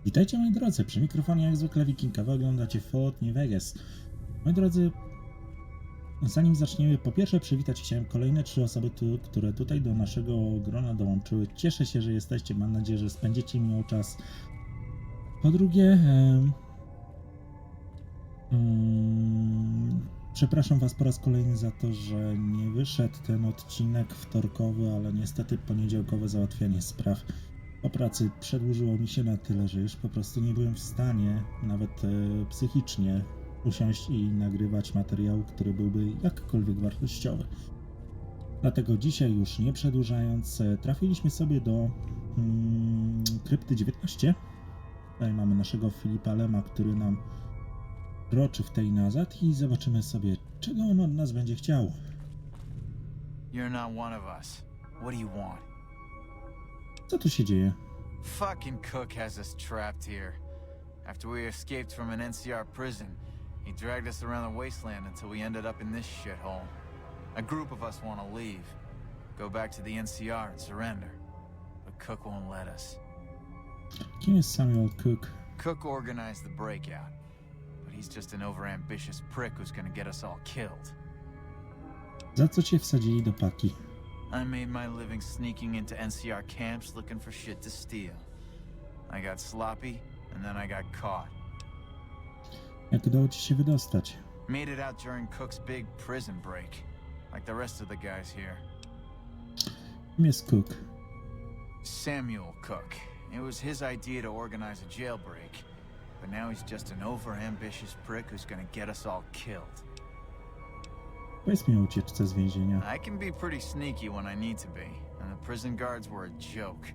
Witajcie moi drodzy, przy mikrofonie jak zwykle Wikinga, wy oglądacie Pniemy. Moi drodzy, zanim zaczniemy, po pierwsze przywitać chciałem kolejne 3 osoby, które tutaj do naszego grona dołączyły. Cieszę się, że jesteście, mam nadzieję, że spędzicie miło czas. Po drugie, przepraszam was po raz kolejny za to, że nie wyszedł ten odcinek wtorkowy, ale niestety poniedziałkowe załatwianie spraw po pracy przedłużyło mi się na tyle, że już po prostu nie byłem w stanie nawet psychicznie usiąść i nagrywać materiału, który byłby jakkolwiek wartościowy. Dlatego dzisiaj, już nie przedłużając, trafiliśmy sobie do krypty 19. Tutaj mamy naszego Filipa Lema, który nam kroczy w tej nazad i zobaczymy sobie, czego on od nas będzie chciał. You're not one of us. What do you want? Co tu się dzieje? Fucking Cook has us trapped here. After we escaped from an NCR prison, he dragged us around the wasteland until we ended up in this shithole. A group of us want to leave, go back to the NCR and surrender. But Cook won't let us. Kim jest Samuel Cook? Cook organized the breakout, but he's just an overambitious prick who's gonna get us all killed. Za co cię wsadzili do paki? I made my living sneaking into NCR camps looking for shit to steal. I got sloppy, and then I got caught. Jak udało ci się wydostać? Made it out during Cook's big prison break, like the rest of the guys here. Kim jest Cook? Samuel Cook. It was his idea to organize a jailbreak, but now he's just an overambitious prick who's gonna get us all killed. Powiedz mi o ucieczce z więzienia. I can be pretty sneaky when I need to be, and the prison guards were a joke.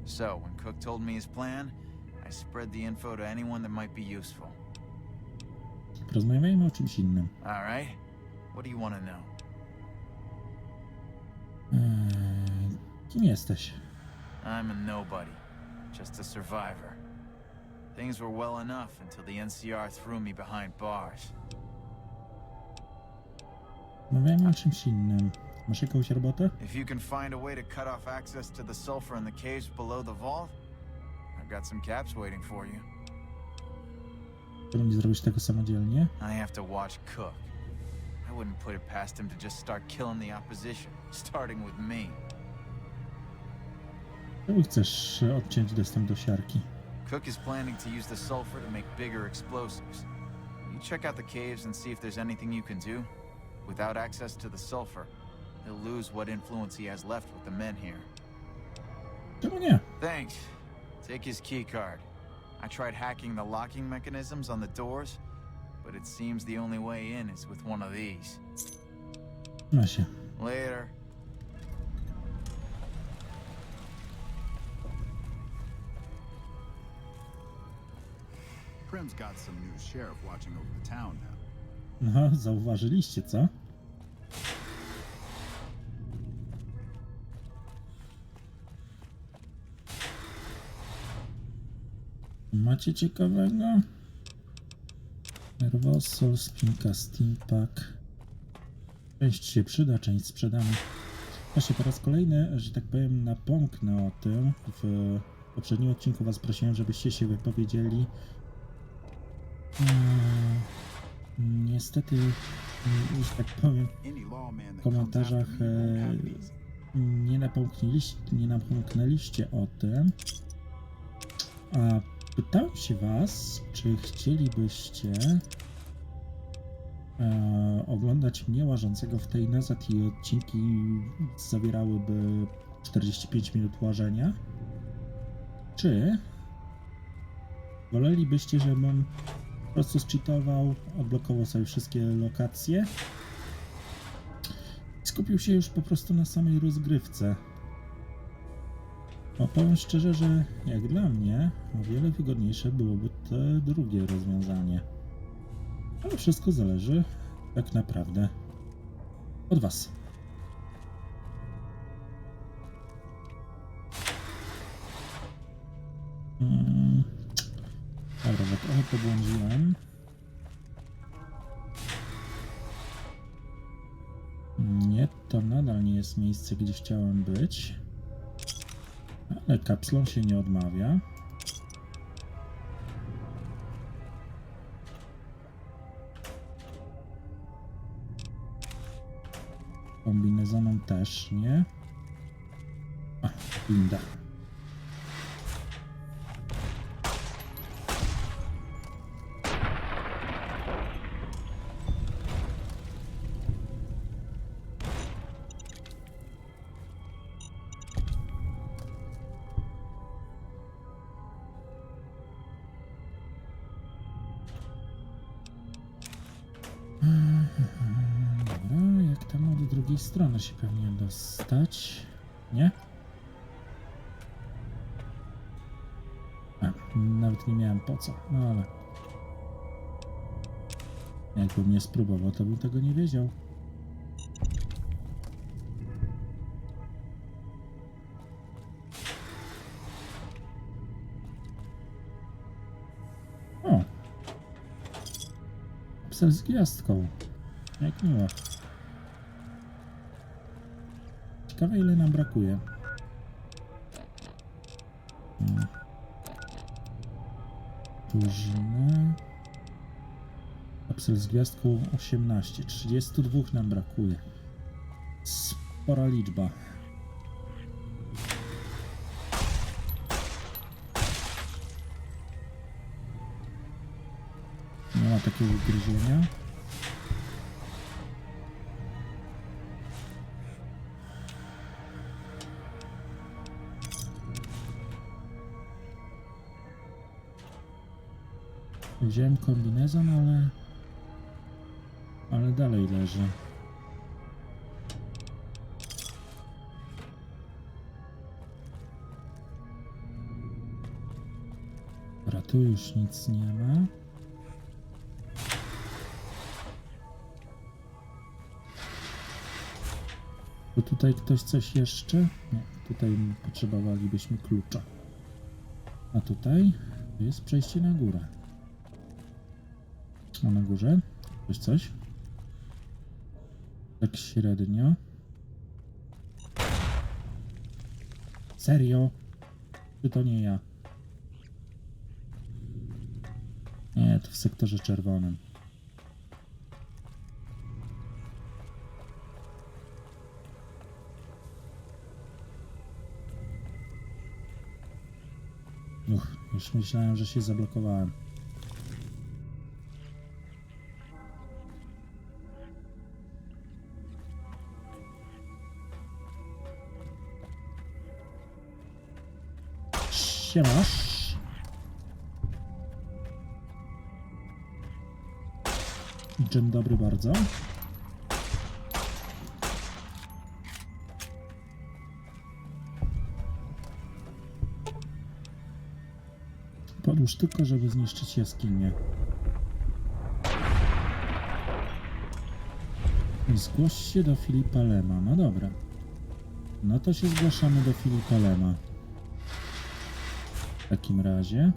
So, when Cook told me his plan, I spread the info to anyone that might be useful. Porozmawiajmy o czymś innym. All right? What do you want to know? Kim jesteś? I'm a nobody, just a survivor. Things were well enough until the NCR threw me behind bars. Rozmawiajmy o czymś innym. Masz jakąś robotę? If you can find a way to cut off access to the sulfur in the caves below the vault, I've got some caps waiting for you. Chcę mi zrobić tego samodzielnie? I have to watch Cook. I wouldn't put it past him to just start killing the opposition, starting with me. Czemu chcesz odciąć dostęp do siarki? Cook is planning to use the sulfur to make bigger explosives. You check out the caves and see if there's anything you can do. Without access to the sulfur, he'll lose what influence he has left with the men here. Czemu nie? Thanks. Take his key card. I tried hacking the locking mechanisms on the doors, but it seems the only way in is with one of these. Ma się. Later. Prim's got some new sheriff watching over the town now. No, zauważyliście, co? Macie ciekawego? Nervosol, spinka, steampack. Część się przyda, część sprzedamy. Właśnie po raz kolejny, że tak powiem, napomknę o tym. W poprzednim odcinku was prosiłem, żebyście się wypowiedzieli. Niestety, że tak powiem, w komentarzach nie napomknęliście o tym. A pytałem się was, czy chcielibyście oglądać mnie łażącego w tej nazad i odcinki zawierałyby 45 minut łażenia? Czy wolelibyście, żebym po prostu zcheatował, odblokował sobie wszystkie lokacje i skupił się już po prostu na samej rozgrywce? No, powiem szczerze, że jak dla mnie o wiele wygodniejsze byłoby to drugie rozwiązanie. Ale wszystko zależy tak naprawdę od was. Dobra, bo trochę pobłądziłem. Nie, to nadal nie jest miejsce, gdzie chciałem być. Ale kapslą się nie odmawia. Kombinezonom też nie. A, winda. Dobra, jak tam od drugiej strony się pewnie dostać? Nie? A, nawet nie miałem po co, no ale... Jakbym nie spróbował, to bym tego nie wiedział. O! Psel z gwiazdką. Jak miło. Ciekawe, ile nam brakuje. Drużyna. Psel z gwiazdką 18. 32 nam brakuje. Spora liczba. Nie ma takiego ugryzienia. Wziąłem kombinezon, ale dalej leży. Dobra, tu już nic nie ma. To tutaj ktoś coś jeszcze? Nie, tutaj potrzebowalibyśmy klucza. A tutaj jest przejście na górę. A na górze? Coś, coś? Tak średnio. Serio? Czy to nie ja? Nie, to w sektorze czerwonym. Już myślałem, że się zablokowałem. Siemasz. Dzień dobry bardzo. Podłóż tylko, żeby zniszczyć jaskinię. Zgłoś się do Filipa Lema. No dobra. No to się zgłaszamy do Filipa Lema. W takim razie.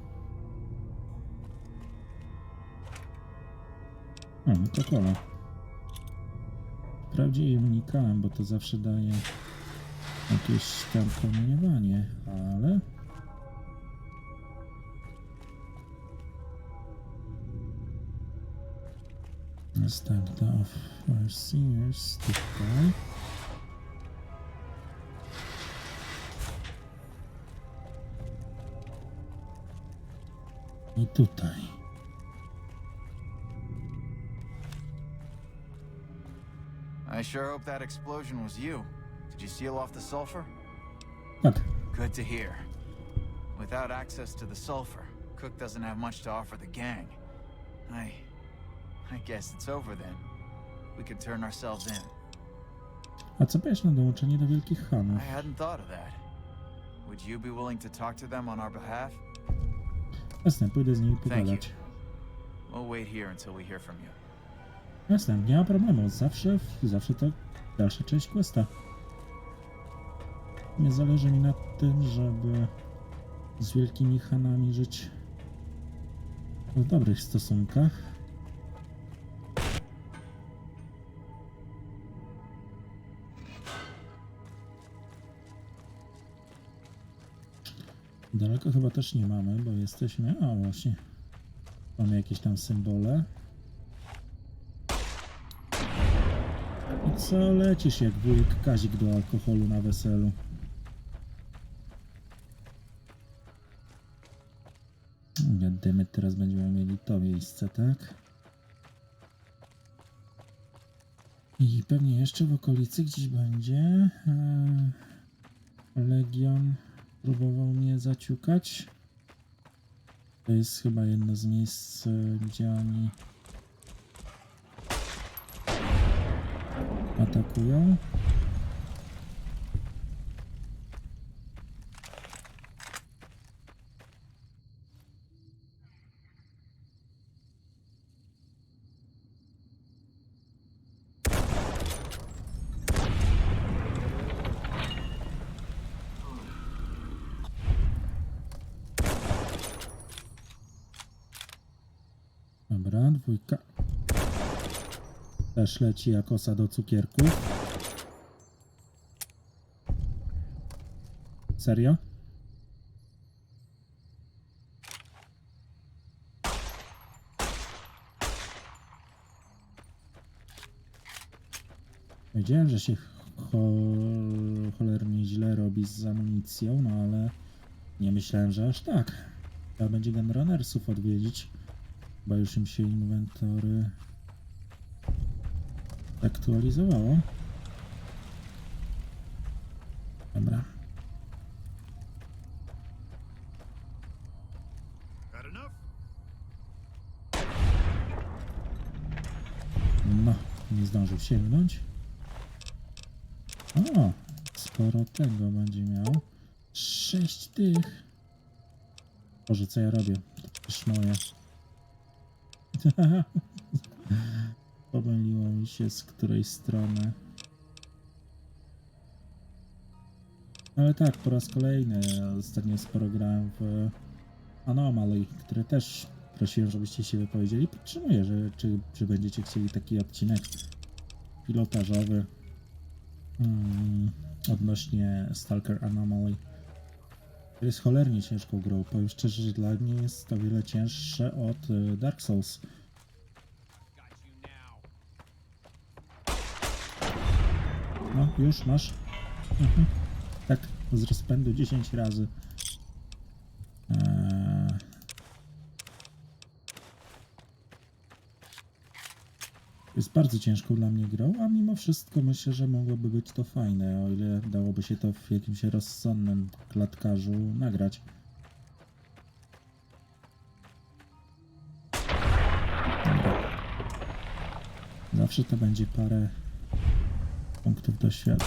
O, Coca-Cola. Wprawdzie jej unikałem, bo to zawsze daje jakieś tam promieniowanie, ale... Następna of our seniors tutaj. I tutaj. I sure hope that explosion was you. Did you seal off the sulfur? Tak. Good to hear. Without access to the sulfur, Cook doesn't have much to offer the gang. I guess it's over then. We could turn ourselves in. A co powiesz na dołączenie do Wielkich Hanów? I hadn't thought of that. Would you be willing to talk to them on our behalf? Jasne, pójdę z nimi Thank you. pogadać. We'll wait here until we hear from you. Jasne, nie ma problemu. Zawsze to dalsza część questa. Nie zależy mi na tym, żeby z Wielkimi Hanami żyć w dobrych stosunkach. Daleko chyba też nie mamy, bo jesteśmy... A właśnie. Mamy jakieś tam symbole. I Co lecisz jak wujek Kazik do alkoholu na weselu? Wiadomo, teraz będziemy mieli to miejsce, tak? I pewnie jeszcze w okolicy gdzieś będzie. Legion próbował mnie zaciukać. To jest chyba jedno z miejsc, gdzie oni atakują. Dobra, dwójka. Też leci jak osa do cukierków. Serio? Wiedziałem, że się cholernie źle robi z amunicją, no ale nie myślałem, że aż tak. Trzeba będzie gunrunnersów odwiedzić, bo już im się inwentory aktualizowało. Dobra. No, nie zdążył sięgnąć. O, sporo tego będzie miał. 6 tych. Boże, co ja robię? To też moje. Pomyliło mi się z której strony. Ale tak, po raz kolejny. Ostatnio sporo grałem w Anomaly, które też prosiłem, żebyście się wypowiedzieli. Podtrzymuję, że czy będziecie chcieli taki odcinek pilotażowy odnośnie Stalker Anomaly. To jest cholernie ciężką grą. Powiem szczerze, że dla mnie jest to wiele cięższe od Dark Souls. No, już masz. Tak, z rozpędu 10 razy. Jest bardzo ciężką dla mnie grą, a mimo wszystko myślę, że mogłoby być to fajne, o ile dałoby się to w jakimś rozsądnym klatkarzu nagrać. Dobra. Zawsze to będzie parę punktów doświadczenia.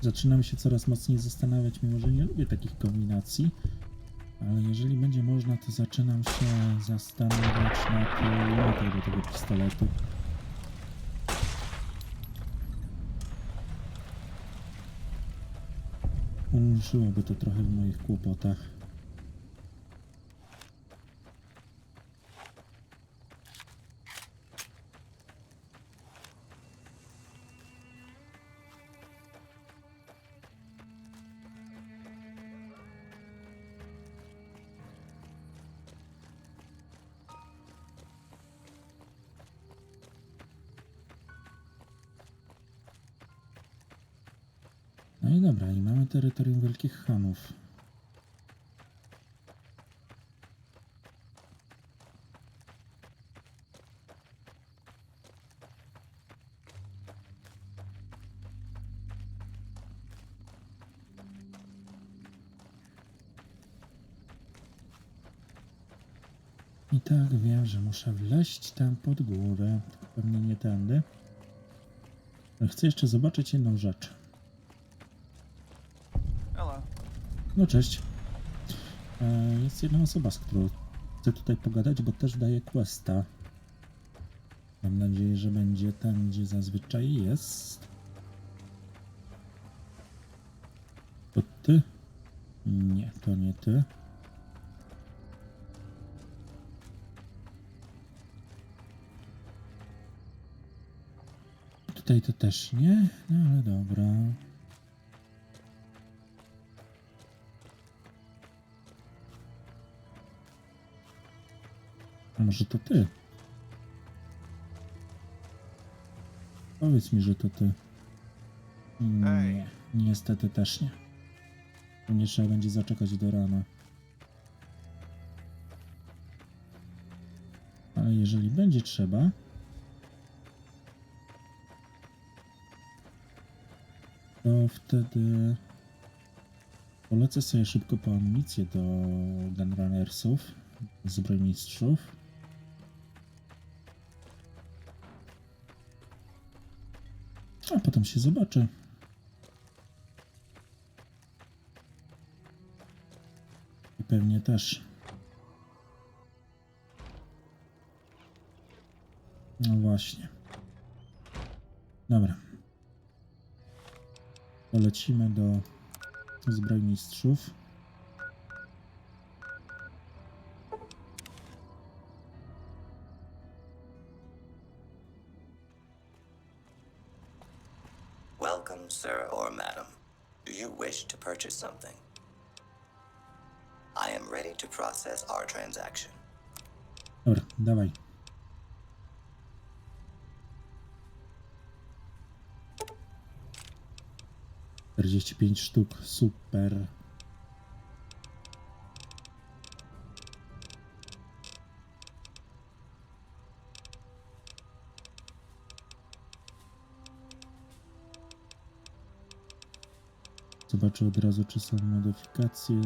Zaczynam się coraz mocniej zastanawiać, mimo że nie lubię takich kombinacji, ale jeżeli będzie można, to zaczynam się zastanawiać nad limitem do tego pistoletu. Ulżyłoby to trochę w moich kłopotach. No i dobra, i mamy terytorium Wielkich Hanów. I tak wiem, że muszę wleźć tam pod górę. Pewnie nie tędy. Ale chcę jeszcze zobaczyć jedną rzecz. No cześć. Jest jedna osoba, z którą chcę tutaj pogadać, bo też daje questa. Mam nadzieję, że będzie tam, gdzie zazwyczaj jest. To ty? Nie, to nie ty. Tutaj to też nie, no ale dobra. A może to ty? Powiedz mi, że to ty. Nie, niestety też nie. Tu nie trzeba będzie zaczekać do rana. Ale jeżeli będzie trzeba, to wtedy polecę sobie szybko po amunicję do gunrunnersów, zbrojmistrzów. A potem się zobaczy. I pewnie też. No właśnie. Dobra. Polecimy do zbrojmistrzów. Welcome, sir or madam. Do you wish to purchase something? I am ready to process our transaction. Dobra, dawaj. $45 sztuk, super. Zobaczę od razu, czy są modyfikacje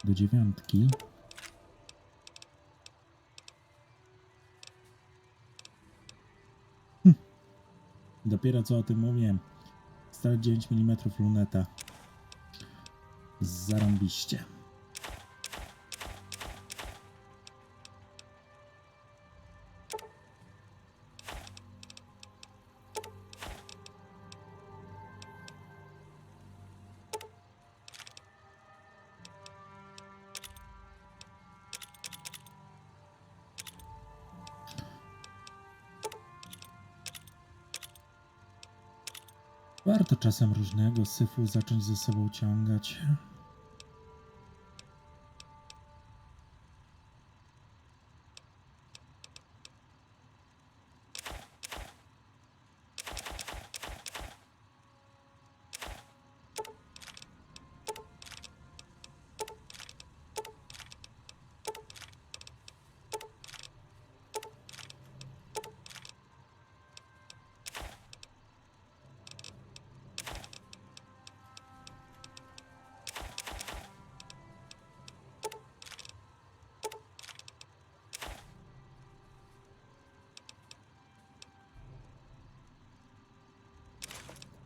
do 9. Dopiero co o tym mówiłem. Stale 9 mm luneta. Zarąbiście. Warto czasem różnego syfu zacząć ze sobą ciągać.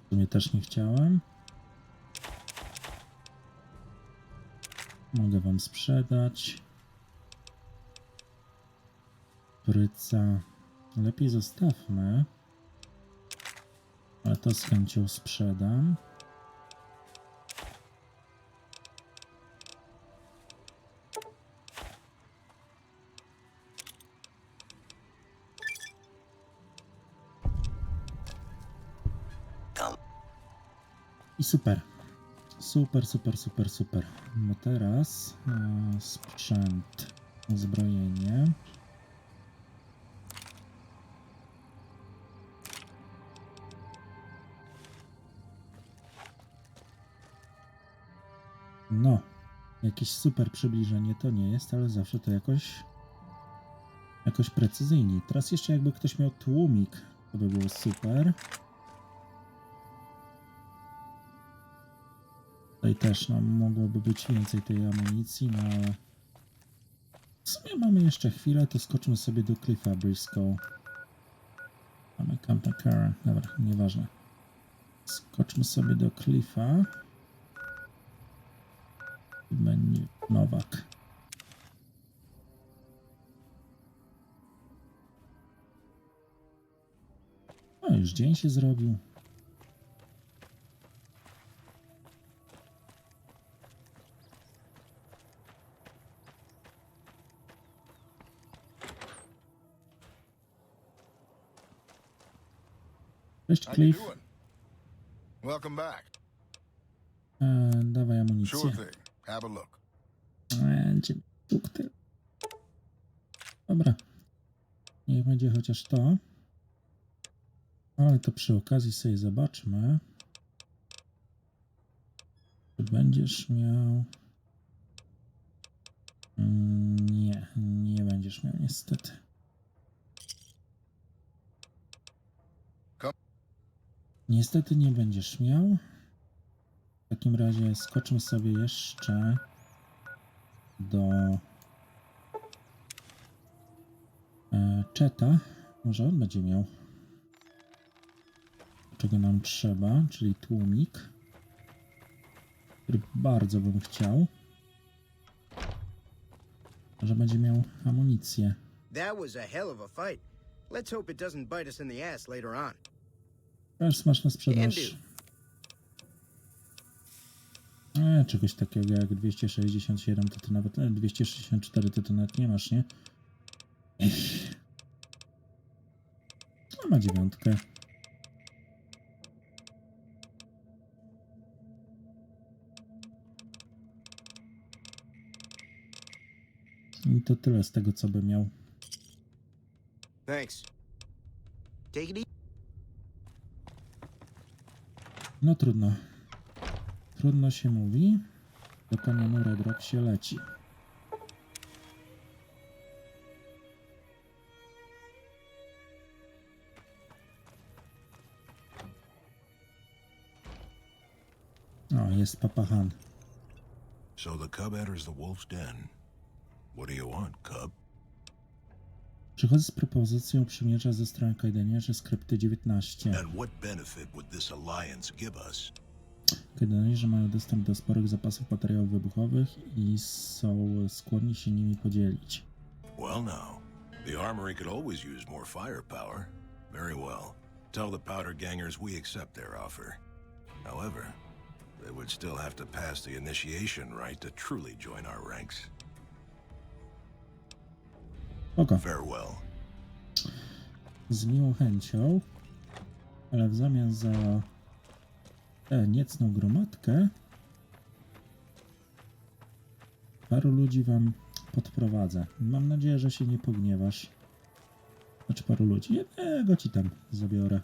W sumie też nie chciałem. Mogę wam sprzedać. Pryca. Lepiej zostawmy. Ale to z chęcią sprzedam. I super. Super, super, super, super. No teraz sprzęt, uzbrojenie. No, jakieś super przybliżenie to nie jest, ale zawsze to jakoś precyzyjniej. Teraz jeszcze jakby ktoś miał tłumik, to by było super. Tutaj też nam mogłoby być więcej tej amunicji, no ale w sumie mamy jeszcze chwilę, to skoczmy sobie do Cliffa Briscoe. Mamy Camp Car, dobra, nieważne. Skoczmy sobie do Cliffa. Menu Nowak. O, już dzień się zrobił. Cześć, How you Cliff. doing? Welcome back. Dawaj Sure amunicję. thing. Have a look. Będzie punkty. Dobra. Niech będzie chociaż to. Ale to przy okazji sobie zobaczmy. Czy będziesz miał... Nie, nie będziesz miał niestety. Niestety nie będziesz miał. W takim razie skoczmy sobie jeszcze do Czeta. Może on będzie miał. Czego nam trzeba, czyli tłumik, który bardzo bym chciał. Może będzie miał amunicję. That was a hell of a fight. Let's hope it doesn't bite us in the ass later on. Też smaczna sprzedaż. Czegoś takiego jak 267 to ty nawet 264 to ty nawet nie masz, nie? No ma 9. I to tyle z tego, co by miał. Thanks. Take it easy. No trudno. Trudno się mówi. Do kanionu Red Rock się leci. O, jest Papa Han. So the cub enters the wolf's den. What do you want, cub? Przychodzę z propozycją przymierza ze strony kajdaniarzy skrypty 19. And what benefit would this alliance give us? Kajdaniarze mają dostęp do sporych zapasów materiałów wybuchowych i są skłonni się nimi podzielić. Well, now, the armory could always use more firepower. Very well. Tell the powder gangers we accept their offer. However, they would still have to pass the initiation rite to truly join our ranks. Oko. Farewell. Z miłą chęcią, ale w zamian za tę niecną gromadkę paru ludzi wam podprowadzę. Mam nadzieję, że się nie pogniewasz. Znaczy paru ludzi. Jednego ci tam zabiorę.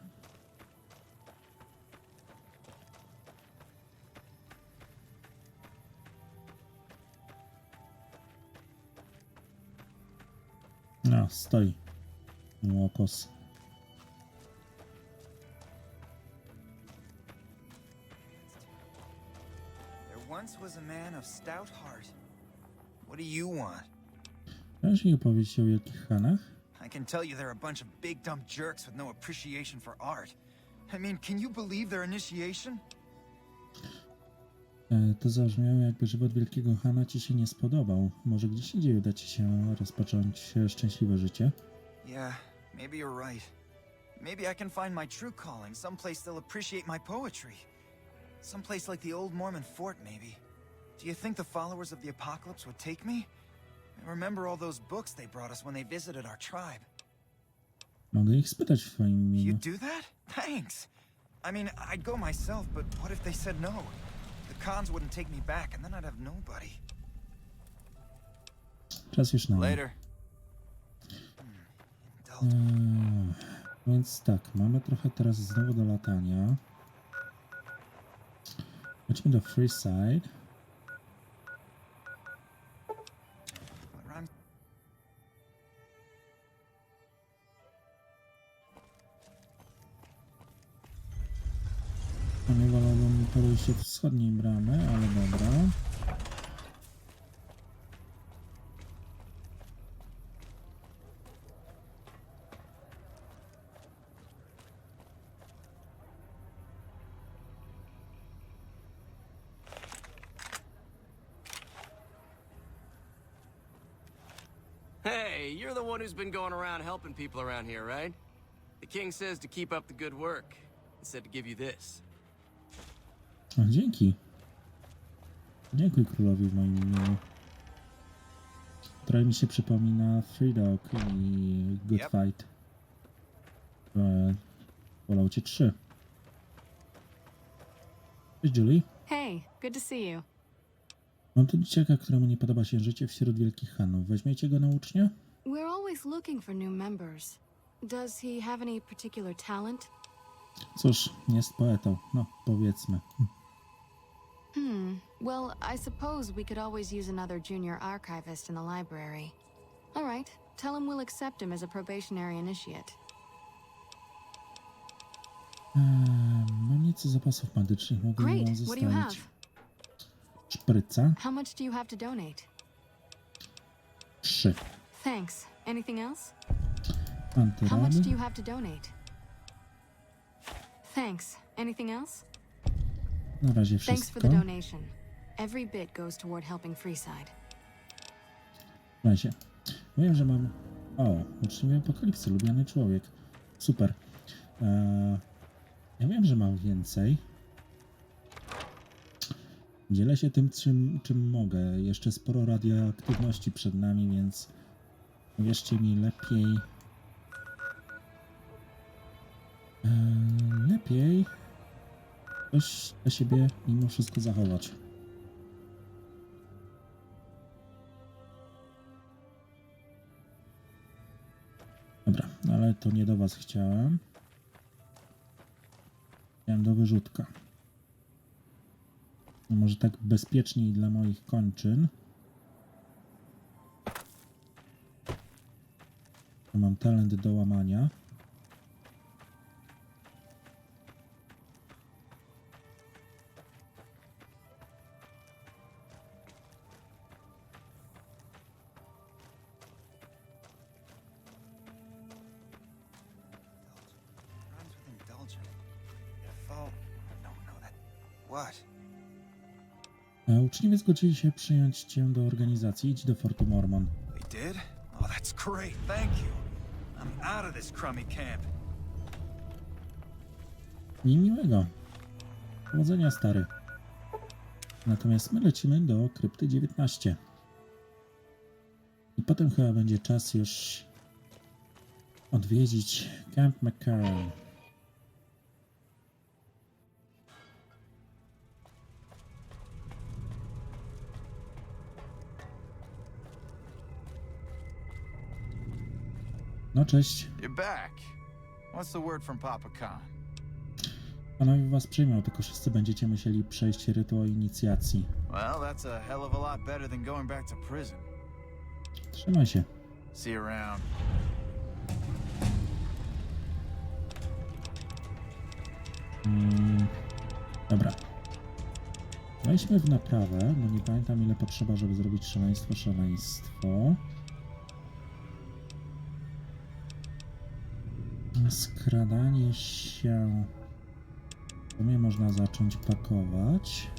No, stoi. Łokos. There once was a man of stout heart. What do you want? Możesz mi opowiedzieć o Wielkich Hanach? I can tell you they're a bunch of big dumb jerks with no appreciation for art. I mean, can you believe their initiation? To zabrzmiało, jakby żywot Wielkiego Hana ci się nie spodobał. Może gdzieś indziej uda ci się rozpocząć szczęśliwe życie? Yeah, maybe you're right. Maybe I can find my true calling, someplace they'll appreciate my poetry. Someplace like the old Mormon fort, maybe. Do you think the followers of the apocalypse would take me? I remember all those books they brought us when they visited our tribe. Mogę ich spytać w twoim imieniu. You do that? Thanks. I mean, I'd go myself, but what if they said no? The cons wouldn't take me back, and then I'd have nobody. Czas już na mnie. Later. Więc tak, mamy trochę teraz znowu do latania. Chodźmy do Freeside. Nie wolałbym podejść się wschodniej bramy, ale dobra. Hey, you're the one who's been going around helping people around here, right? The king says to keep up the good work. He said to give you this. O, dzięki. Dziękuję królowi w moim imieniu. Trochę mi się przypomina Free Dog i Good Yep. Fight. Falloutie 3. Cześć, Julie. Hey, good to see you. Mam tu dzieciaka, któremu nie podoba się życie wśród wielkich Hanów. Weźmiecie go na ucznia? We're always looking for new members. Does he have any particular talent? Cóż, jest poetą. No, powiedzmy. Well, I suppose we could always use another junior archivist in the library. All right, tell him we'll accept him as a probationary initiate. Mam nieco zapasów medycznych. Mogę Great, wam what do you have? zostawić. Szpryca. How much do you have to donate? 3. Thanks. Anything else? Antyrady. How much do you have to donate? Thanks. Anything else? Na razie Thanks wszystko. for the donation. Every bit goes toward helping Freeside. W razie. Wiem, że mam... Uczniowie Apokalipsy, lubiany człowiek. Super. Ja wiem, że mam więcej. Dzielę się tym, czym mogę. Jeszcze sporo radioaktywności przed nami, więc wierzcie mi, lepiej coś dla siebie mimo wszystko zachować. Dobra, ale to nie do was chciałem. Chciałem do wyrzutka. No może tak bezpieczniej dla moich kończyn. Mam talent do łamania. Rhymes with indulgent. No, that... What? Uczniowie zgodzili się przyjąć cię do organizacji. Idź do Fortu Mormon. They did? Oh, that's great. Thank you. I'm out of this crummy camp. Niemiłego. Powodzenia, stary. Natomiast my lecimy do krypty 19. I potem chyba będzie czas już odwiedzić Camp McCarran. No cześć. You're back. What's the word from Papa Khan? Panowie was przyjmą, tylko wszyscy będziecie musieli przejść rytuał inicjacji. Well, that's a hell of a lot better than going back to prison. Trzymaj się. See you around. Dobra. Wejdźmy w naprawę, bo nie pamiętam ile potrzeba, żeby zrobić szaleństwo. Skradanie się. W sumie można zacząć pakować.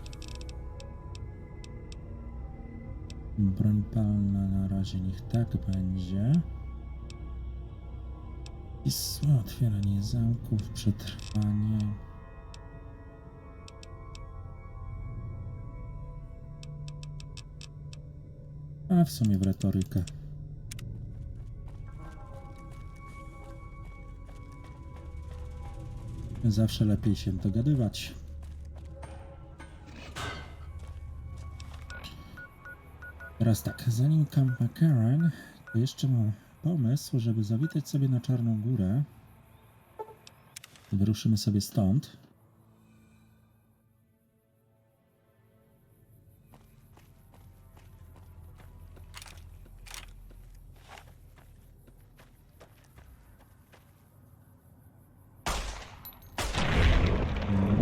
Broń palna na razie niech tak będzie. I otwieranie zamków, przetrwanie. A w sumie w retorykę. Zawsze lepiej się dogadywać. Teraz tak, zanim Camp McCarran, to jeszcze mam pomysł, żeby zawitać sobie na Czarną Górę. Wyruszymy sobie stąd.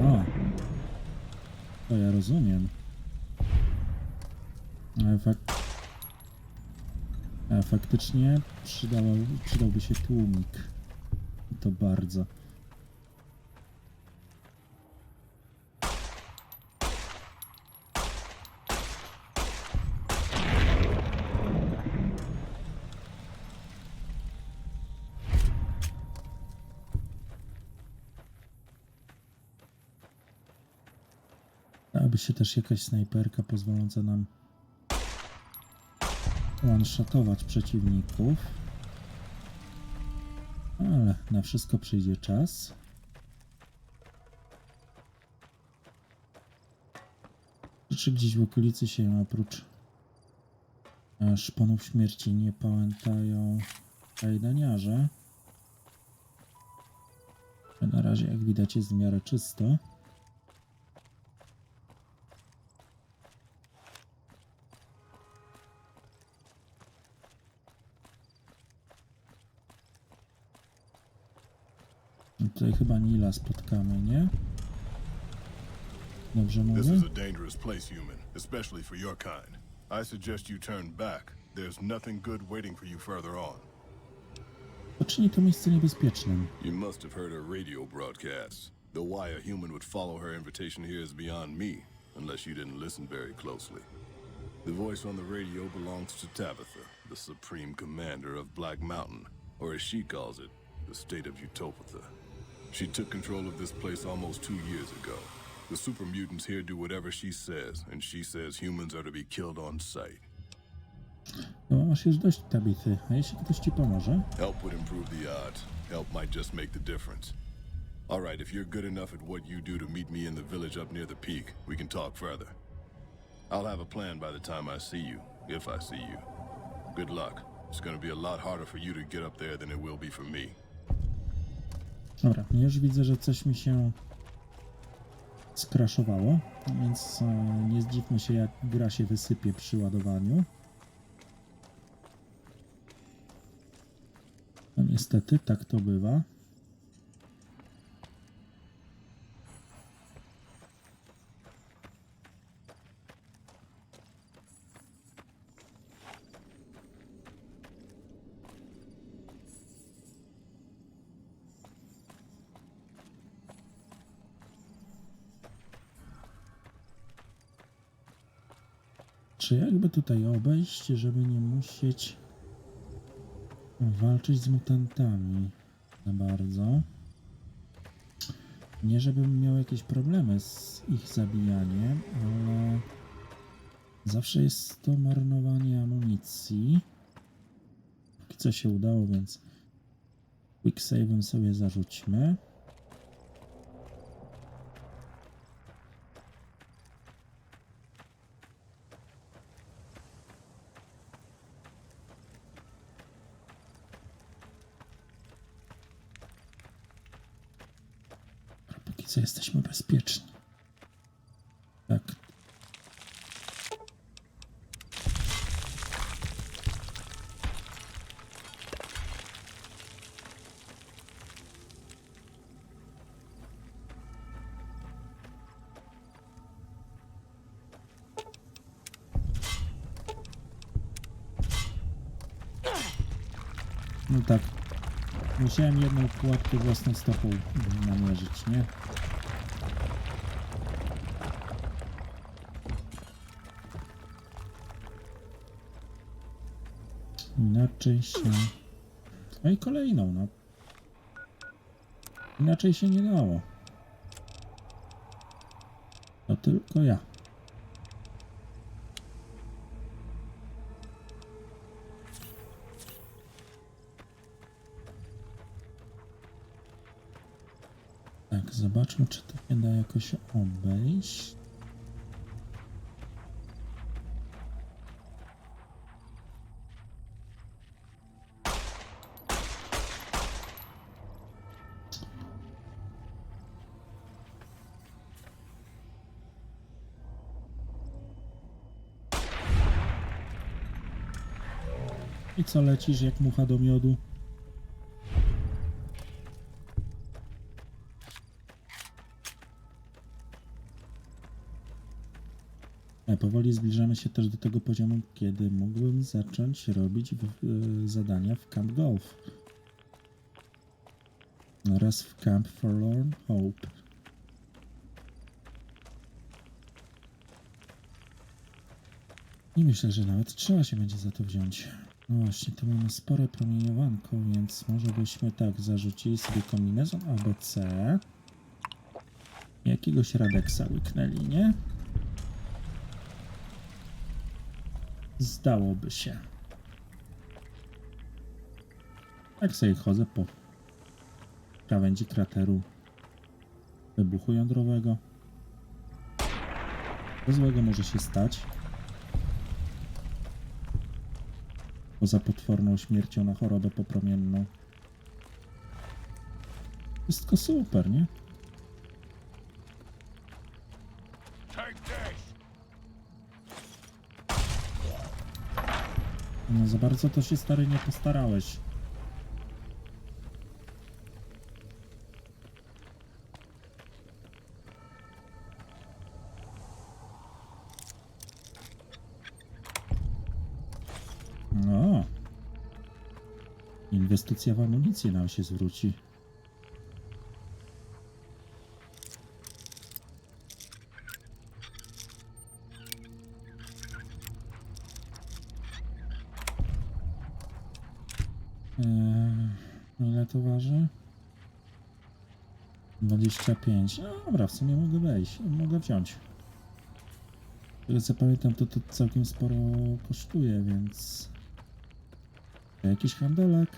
No, to ja rozumiem. Ale faktycznie przydałby się tłumik. To bardzo. Dałaby się też jakaś snajperka pozwalająca nam one-shotować przeciwników. Ale na wszystko przyjdzie czas. Czy gdzieś w okolicy się oprócz szponów śmierci nie pamiętają kajdaniarze? Na razie, jak widać, jest w miarę czysto. Tutaj chyba Nila spotkamy, nie? Dobrze mówię? This is a dangerous place, human, especially for your kind. I suggest you turn back. There's nothing good waiting for you further on. To czyni to miejsce niebezpiecznym. You must have heard her radio broadcasts. Though why a human would follow her invitation here is beyond me, unless you didn't listen very closely. The voice on the radio belongs to Tabitha, the supreme commander of Black Mountain, or as she calls it, the state of Utopia. She took control of this place almost 2 years ago. The super mutants here do whatever she says, and she says humans are to be killed on sight. No, masz już dość Tabithy, a jeśli ktoś ci pomoże? Help would improve the odds. Help might just make the difference. All right, if you're good enough at what you do to meet me in the village up near the peak, we can talk further. I'll have a plan by the time I see you, if I see you. Good luck. It's gonna be a lot harder for you to get up there than it will be for me. Dobra, już widzę, że coś mi się skraszowało, więc nie zdziwmy się, jak gra się wysypie przy ładowaniu. No niestety, tak to bywa. Czy jakby tutaj obejść, żeby nie musieć walczyć z mutantami za bardzo? Nie żebym miał jakieś problemy z ich zabijaniem, ale zawsze jest to marnowanie amunicji. Póki co się udało, więc quick save'em sobie zarzućmy. Póki co jesteśmy bezpieczni. Tak. No tak. Musiałem jedną pułapkę własną stopą namierzyć, nie? Inaczej się... No i kolejną, no. Inaczej się nie dało. To tylko ja. Tak, zobaczmy, czy to się da jakoś obejść. I co, lecisz jak mucha do miodu? Powoli zbliżamy się też do tego poziomu, kiedy mógłbym zacząć robić zadania w Camp Golf oraz w Camp Forlorn Hope. I myślę, że nawet trzeba się będzie za to wziąć. No właśnie, tu mamy spore promieniowanko, więc może byśmy tak zarzucili sobie kombinezon ABC. Jakiegoś Radeksa łyknęli, nie? Zdałoby się. Tak sobie chodzę po krawędzi krateru wybuchu jądrowego. Co złego może się stać? Poza potworną śmiercią na chorobę popromienną. Wszystko super, nie? No za bardzo to się, stary, nie postarałeś. No. Inwestycja w amunicję nam się zwróci. Ile to waży? 25. No dobra, w sumie mogę wejść. Mogę wziąć. Tyle co pamiętam, to całkiem sporo kosztuje, więc... Jakiś handelek.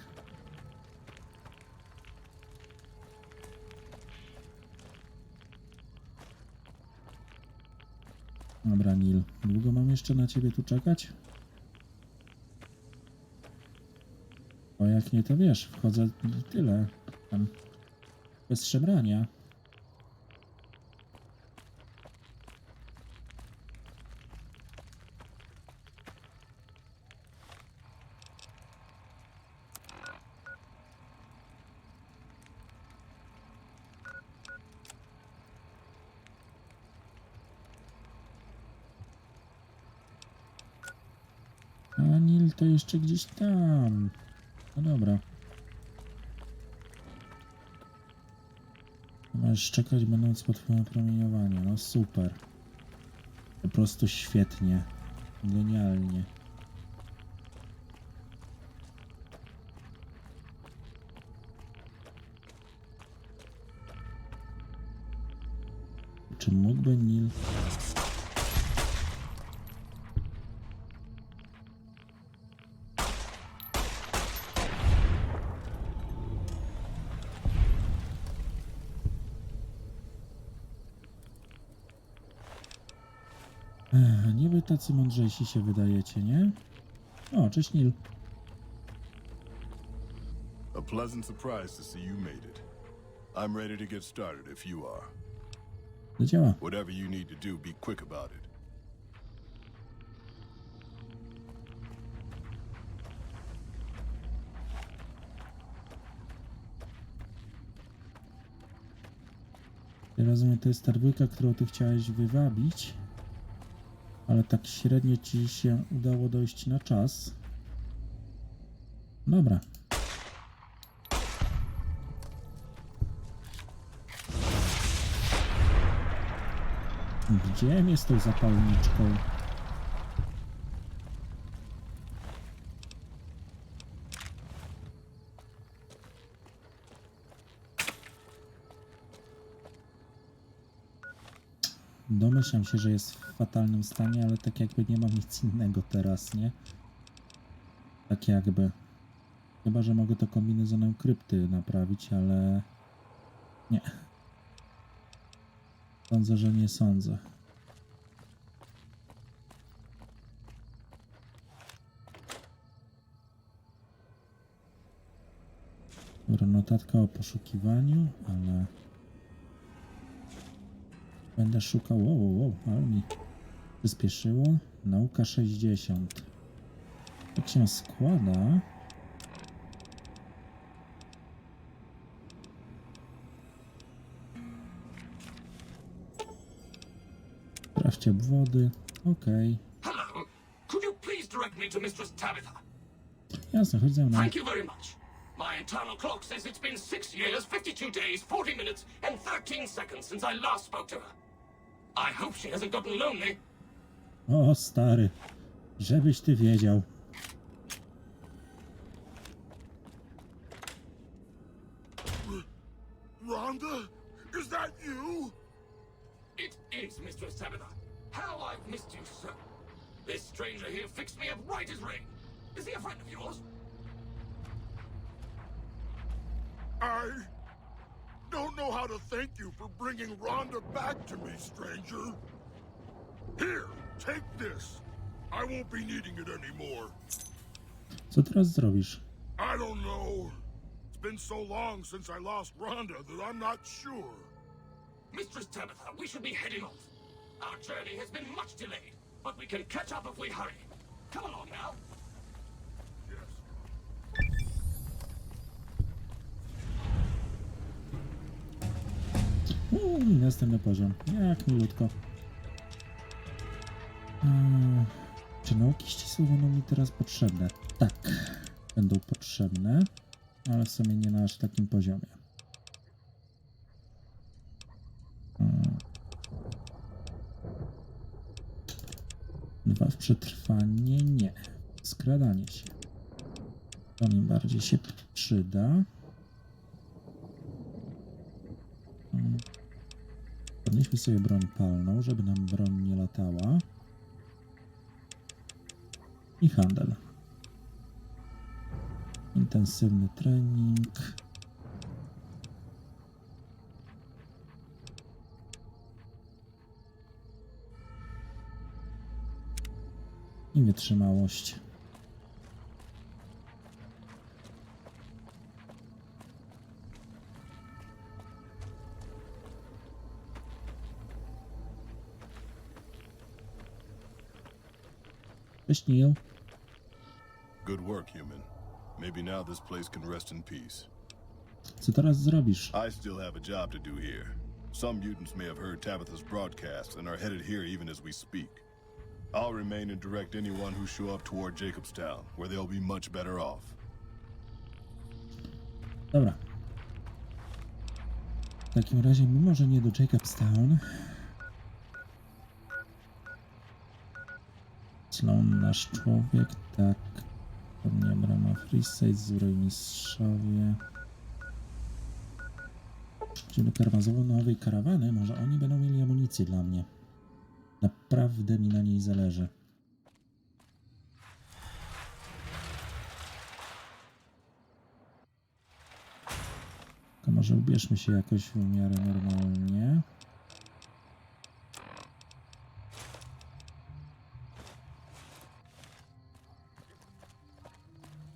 Dobra, Neil. Długo mam jeszcze na ciebie tu czekać? Bo jak nie, to wiesz, wchodzę i tyle. Tam bez szemrania. A Neil to jeszcze gdzieś tam. No dobra. Możesz czekać, będąc pod wpływem promieniowania. No super. Po prostu świetnie. Genialnie. Czy mógłby Neil... Nie wy tacy mądrzejsi się wydajecie, nie? O, cześć Neil. A pleasant surprise to see you made it. I'm ready to get started if you are. Do dzieła. Whatever you need to do, be quick about it. Ja rozumiem, to jest ta dwójka, którą ty chciałeś wywabić. Ale tak średnio ci się udało dojść na czas. Dobra. Gdzie jest tą zapalniczką? Domyślam się, że jest w fatalnym stanie, ale tak jakby nie mam nic innego teraz, nie? Tak jakby. Chyba że mogę to kombinezonem krypty naprawić, ale... Nie. Sądzę, że nie sądzę. Dobra, notatka o poszukiwaniu, ale... Będę szukał... Wow, ale mi przyspieszyło. Nauka 60. Jak się składa... Sprawdźcie obwody. Okej. Hello. Could you please direct me to Mistress Tabitha? Jasne, chodź ze mną. Thank you very much. My internal clock says it's been 6 years, 52 days, 40 minutes, and 13 seconds since I last spoke to her. I hope she hasn't gotten lonely. O, stary. Żebyś ty wiedział. Rhonda? Is that you? It is, Mistress Tabitha. How I've missed you so. This stranger here fixed me up right as rain. Is he a friend of yours? I don't know how to thank you for bringing Rhonda back to me, stranger. Here, take this. I won't be needing it anymore. Co teraz zrobisz? I don't know. It's been so long since I lost Rhonda that I'm not sure. Mistress Tabitha, we should be heading off. Our journey has been much delayed, but we can catch up if we hurry. Come along now. Następny poziom. Jak milutko. Czy nauki ścisłe będą mi teraz potrzebne? Tak, będą potrzebne, ale w sumie nie na aż takim poziomie. Dwa w przetrwanie? Nie. Skradanie się. To mi bardziej się przyda. Podnieśmy sobie broń palną, żeby nam broń nie latała. I handel. Intensywny trening. I wytrzymałość. Cześć, Neil. Good work, human. Maybe now this place can rest in peace. Co teraz zrobisz? I still have a job to do here. Some mutants may have heard Tabitha's broadcast and are headed here even as we speak. I'll remain and direct anyone who show up toward Jacobstown, where they'll be much better off. Dobra. W takim razie, mimo że nie do Jacobstown, Sloan, nasz człowiek, tak. Pewnie brama Freeside, zbrojmistrzowie. Czyli karwazową nowej karawany, może oni będą mieli amunicję dla mnie. Naprawdę mi na niej zależy. Tylko może ubierzmy się jakoś w miarę normalnie.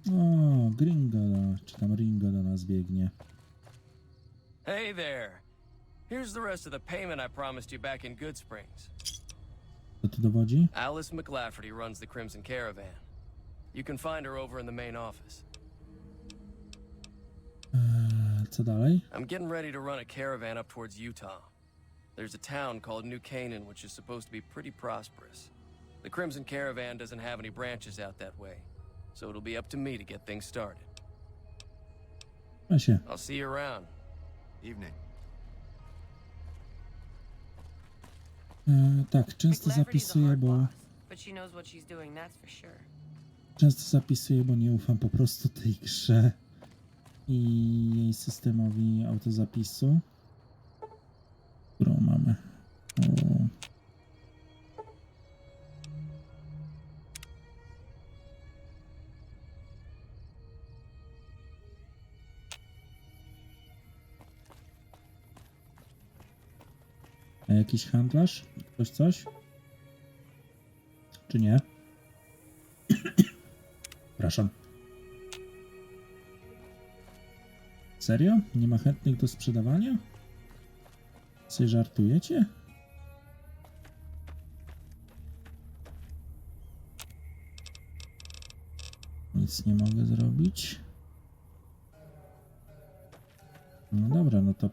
O, Gringo, czy tam Ringo do nas biegnie. Hey there. Here's the rest of the payment I promised you back in Good Springs. Co tu dowodzi? Alice McLafferty runs the Crimson Caravan. You can find her over in the main office. Co dalej? I'm getting ready to run a caravan up towards Utah. There's a town called New Canaan which is supposed to be pretty prosperous. The Crimson Caravan doesn't have any branches out that way, so it'll be up to me to get things started. I'll see you around. Evening. Tak, często zapisuję, bo... Często zapisuję, bo nie ufam po prostu tej grze i jej systemowi autozapisu, którą mamy. O. A jakiś handlarz? Ktoś coś? Czy nie? Przepraszam. Serio? Nie ma chętnych do sprzedawania? Sobie żartujecie? Nic nie mogę zrobić. No dobra, no to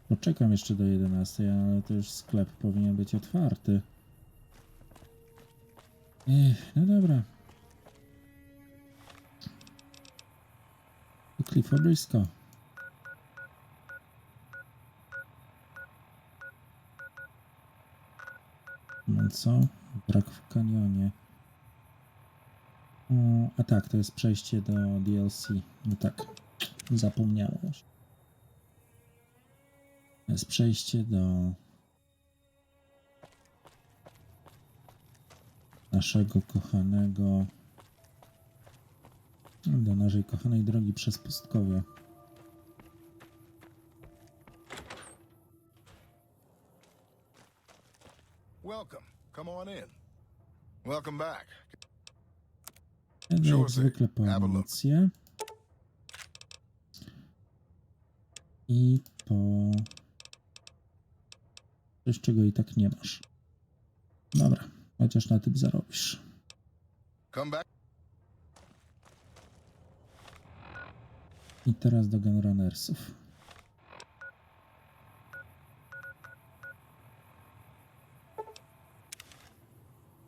poczekam jeszcze do 11, ale to już sklep powinien być otwarty. No dobra. To klifo blisko. No co? Brak w kanionie. O, a tak, to jest przejście do DLC. No tak, zapomniałem. To jest przejście do naszego kochanego, do naszej kochanej drogi przez pustkowie. Welcome. Come on in. Welcome back. Jak zwykle po amunicję. I po coś, czego i tak nie masz. Dobra, chociaż na tym zarobisz. Come back. I teraz do gunrunnersów.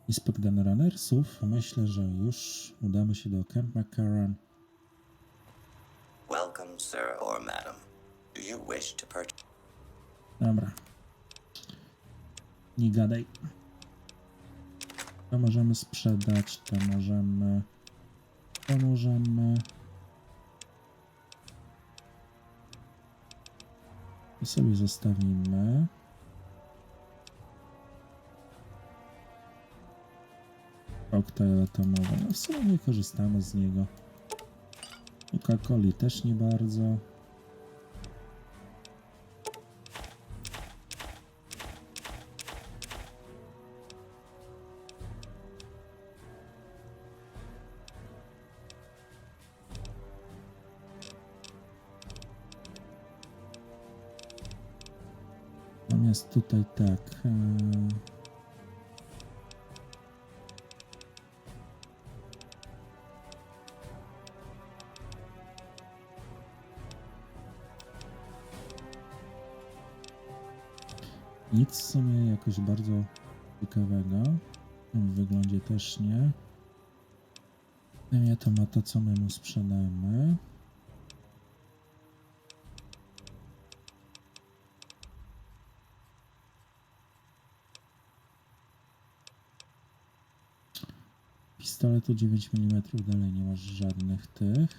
I spod gunrunnersów myślę, że już udamy się do Camp McCarran. Welcome, sir or madam. Do you wish to purchase? Dobra. Nie gadaj. To możemy sprzedać, to możemy... I sobie zostawimy. Koktajl atomowy. No w sumie nie korzystamy z niego. Coca-Coli też nie bardzo. Natomiast tutaj tak. Nic w sumie jakoś bardzo ciekawego. W wyglądzie też nie. Nie to ma to, co my mu sprzedamy. Pistoletu 9 mm dalej nie masz żadnych tych.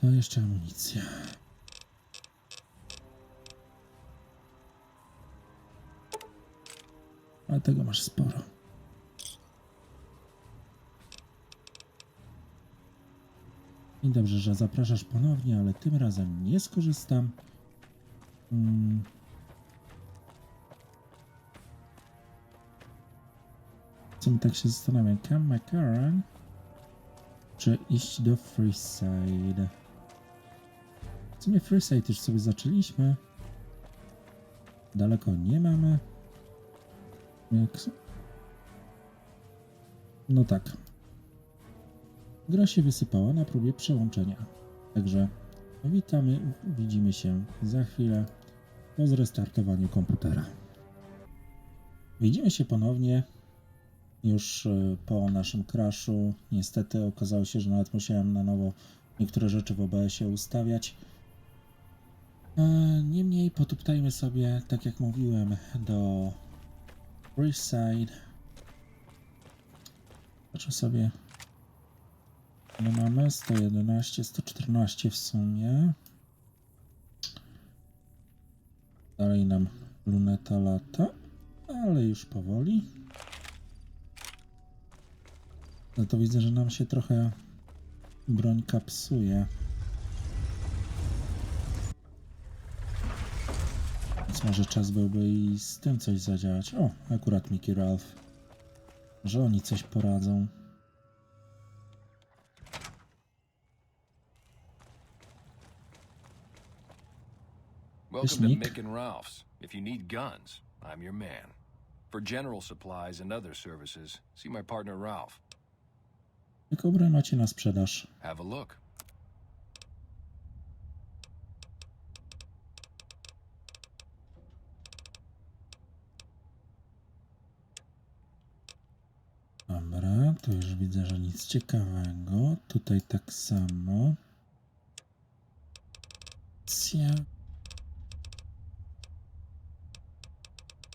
To jeszcze amunicja. Ale tego masz sporo. I dobrze, że zapraszasz ponownie, ale tym razem nie skorzystam. Co mi tak się zastanawiam? Camp McCarran czy iść do Freeside? W sumie Freeside już sobie zaczęliśmy. Daleko nie mamy. No tak. Gra się wysypała na próbie przełączenia. Także witamy, widzimy się za chwilę po zrestartowaniu komputera. Widzimy się ponownie już po naszym crashu. Niestety okazało się, że nawet musiałem na nowo niektóre rzeczy w OBS-ie ustawiać. Niemniej potuptajmy sobie, tak jak mówiłem, do Freeside. Patrzę sobie. No mamy 111, 114 w sumie. Dalej nam luneta lata, ale już powoli. No to widzę, że nam się trochę brońka psuje. Więc może czas byłby i z tym coś zadziałać. O, akurat Mickey Ralph. Że oni coś poradzą. Welcome to Mick and Ralph's. If you need guns, I'm your man. For general supplies and other services, see my partner Ralph. Jaką broń macie na sprzedaż? Have a look. Dobra, to już widzę, że nic ciekawego. Tutaj tak samo.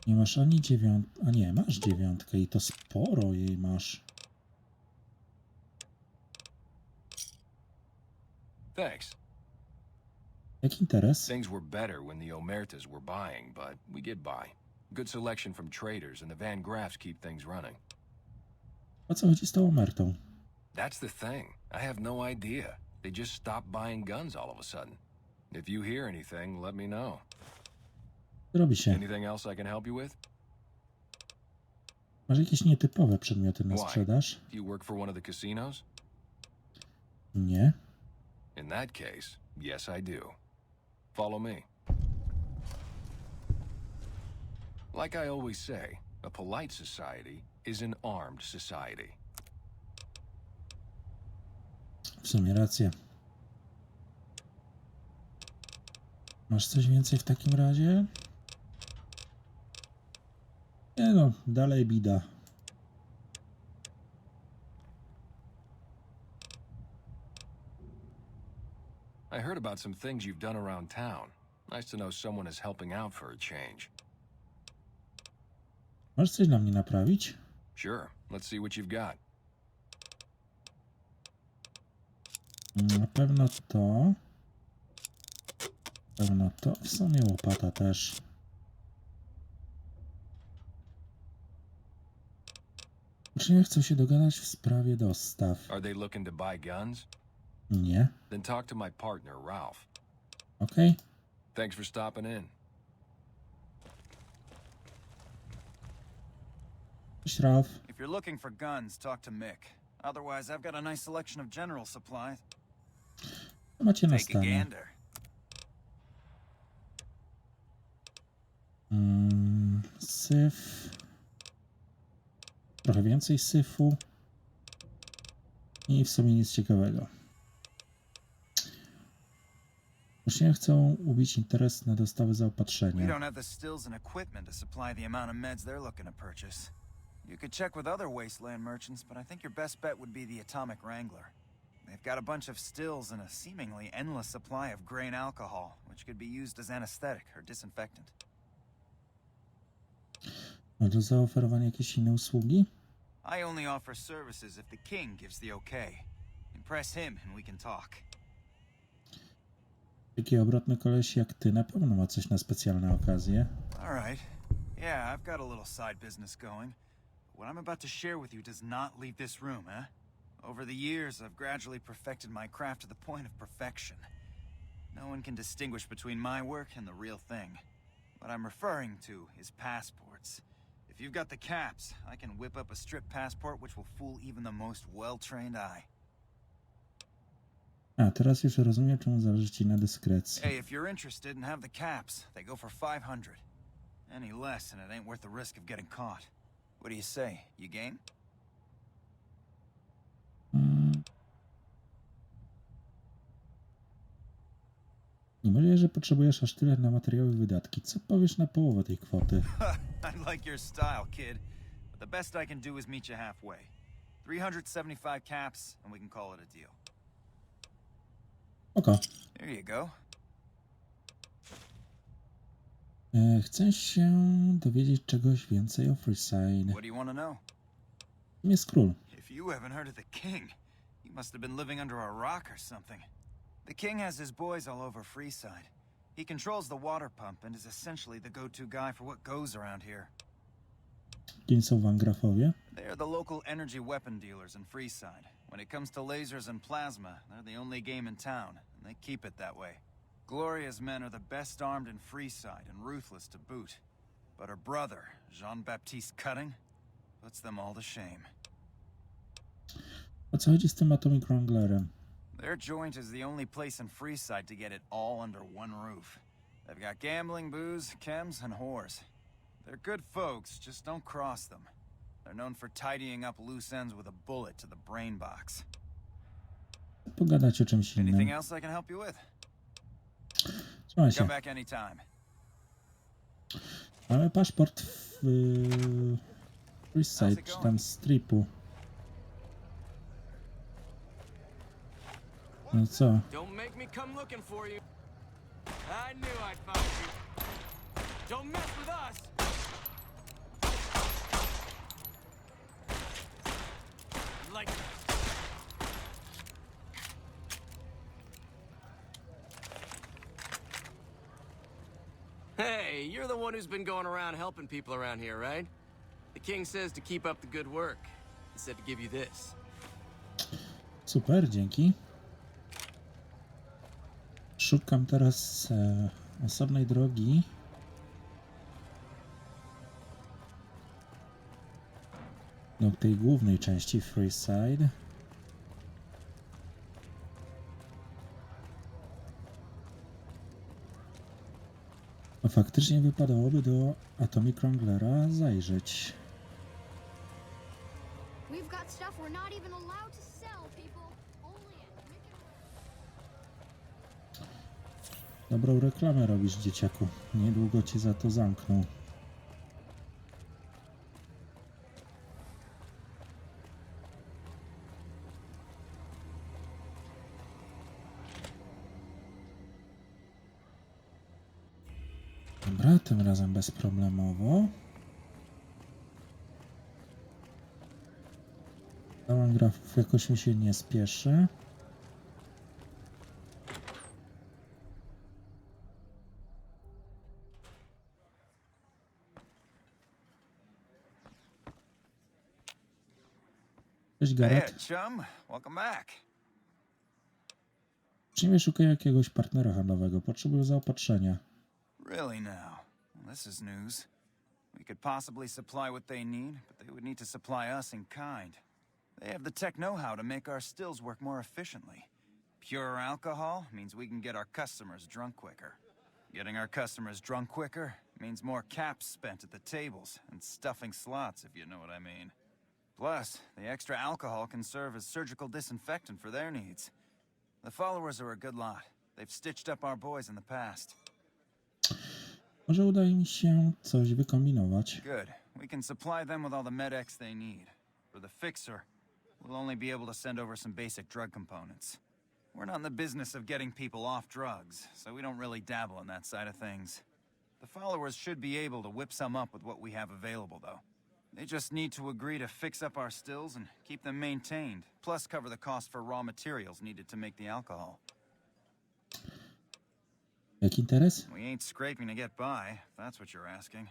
Nie masz ani dziewiątki, a nie, masz dziewiątkę i to sporo jej masz. Thanks. Jaki interes? Things were better when the Omertas were buying, but we get by. Good selection from traders, and the Van Graffs keep things running. O co chodzi z tą omertą? That's the thing. I have no idea. They just stopped buying guns all of a sudden. If you hear anything, let me know. Robi się. Anything else I can help you with? Masz jakieś nietypowe przedmioty na sprzedaż? Do you work for one of the casinos? Nie. In that case, yes I do. Follow me. Like I always say, a polite society is an armed society. W sumie racja. Masz coś więcej w takim razie? Nie no, dalej bida. I heard about some things you've done around town. Nice to know someone is helping out for a change. Możesz coś dla mnie naprawić? Sure, let's see what you've got. Na pewno to. Pewno to. W sumie łopata też. Uczniowie chcą się dogadać w sprawie dostaw. Are they looking to buy guns? Nie. Then talk to my partner, Ralph. Okej. Thanks for stopping in. Cześć, Ralph. If you're looking for guns, talk to Mick. Otherwise, I've got a nice selection of general supplies. Co macie na Take a stanie? gander. Syf. Trochę więcej syfu. I w sumie nic ciekawego. Uczniowie chcą ubić interes na dostawy We zaopatrzenia. don't have the stills and equipment to supply the amount of meds they're looking to purchase. You could check with other wasteland merchants, but I think your best bet would be the Atomic Wrangler. They've got a bunch of stills and a seemingly endless supply of grain alcohol, which could be used as anesthetic or disinfectant. Ma do zaoferowania jakieś inne usługi? I only offer services if the king gives the okay. Impress him and we can talk. Taki obrotny koleś jak ty na pewno ma coś na specjalne okazje. All right. Yeah, I've got a little side business going. What I'm about to share with you does not leave this room, eh? Over the years, I've gradually perfected my craft to the point of perfection. No one can distinguish between my work and the real thing. What I'm referring to is passports. If you've got the caps, I can whip up a strip passport which will fool even the most well-trained eye. A, teraz już rozumiem, czemu zależy ci na dyskrecji. Hey, if you're interested and have the caps, they go for 500. Any less and it ain't worth the risk of getting caught. What do you say? You game? Nie możliwe, że potrzebujesz aż tyle na materiały i wydatki. Co powiesz na połowę tej kwoty? I like your style, kid. But the best I can do is meet you halfway. 375 caps, and we can call it a deal. Oko. There you go. Chcę się dowiedzieć czegoś więcej o Freeside. What do you want to know? Kim jest król? If you haven't heard of the king, you must have been living under a rock or something. The king has his boys all over Freeside. He controls the water pump and is essentially the go-to guy for what goes around here. Kim są Wangrafowie? They are the local energy weapon dealers in Freeside. When it comes to lasers and plasma, they're the only game in town, and they keep it that way. Gloria's men are the best armed in Freeside and ruthless to boot. But her brother, Jean-Baptiste Cutting, puts them all to shame. O co chodzi z tym Atomic Wranglerem? Their joint is the only place in Freeside to get it all under one roof. They've got gambling, booze, chems, and whores. They're good folks, just don't cross them. They're known for tidying up loose ends with a bullet to the brain box. Pogadać o czymś Anything innym. else I can help you with? Trzymaj się. Come back anytime. Mamy paszport w Freeside, czy tam stripu. No co? Don't make me come looking for you. I knew I'd find you. Don't mess with us. Like Hey, you're the one who's been going around helping people around here, right? The king says to keep up the good work. He said to give you this. Super, dzięki. Szukam teraz osobnej drogi. do tej głównej części Freeside. A faktycznie wypadałoby do Atomic Wranglera zajrzeć. Dobrą reklamę robisz, dzieciaku. Niedługo cię za to zamkną. Dobra, tym razem bezproblemowo. Pełen grafów jakoś mi się nie spieszy. Cześć, Gareth. Uczniowie szukają jakiegoś partnera handlowego. Potrzebują zaopatrzenia. Really now? Well, this is news. We could possibly supply what they need, but they would need to supply us in kind. They have the tech know-how to make our stills work more efficiently. Pure alcohol means we can get our customers drunk quicker. Getting our customers drunk quicker means more caps spent at the tables and stuffing slots, if you know what I mean. Plus, the extra alcohol can serve as surgical disinfectant for their needs. The followers are a good lot. They've stitched up our boys in the past. Może uda mi się coś wykombinować. Good. We can supply them with all the med-X they need. For the fixer, we'll only be able to send over some basic drug components. We're not in the business of getting people off drugs, so we don't really dabble in that side of things. The followers should be able to whip some up with what we have available, though. They just need to agree to fix up our stills and keep them maintained, plus cover the cost for raw materials needed to make the alcohol. Jaki interes? We ain't scraping to get by, if that's what you're asking.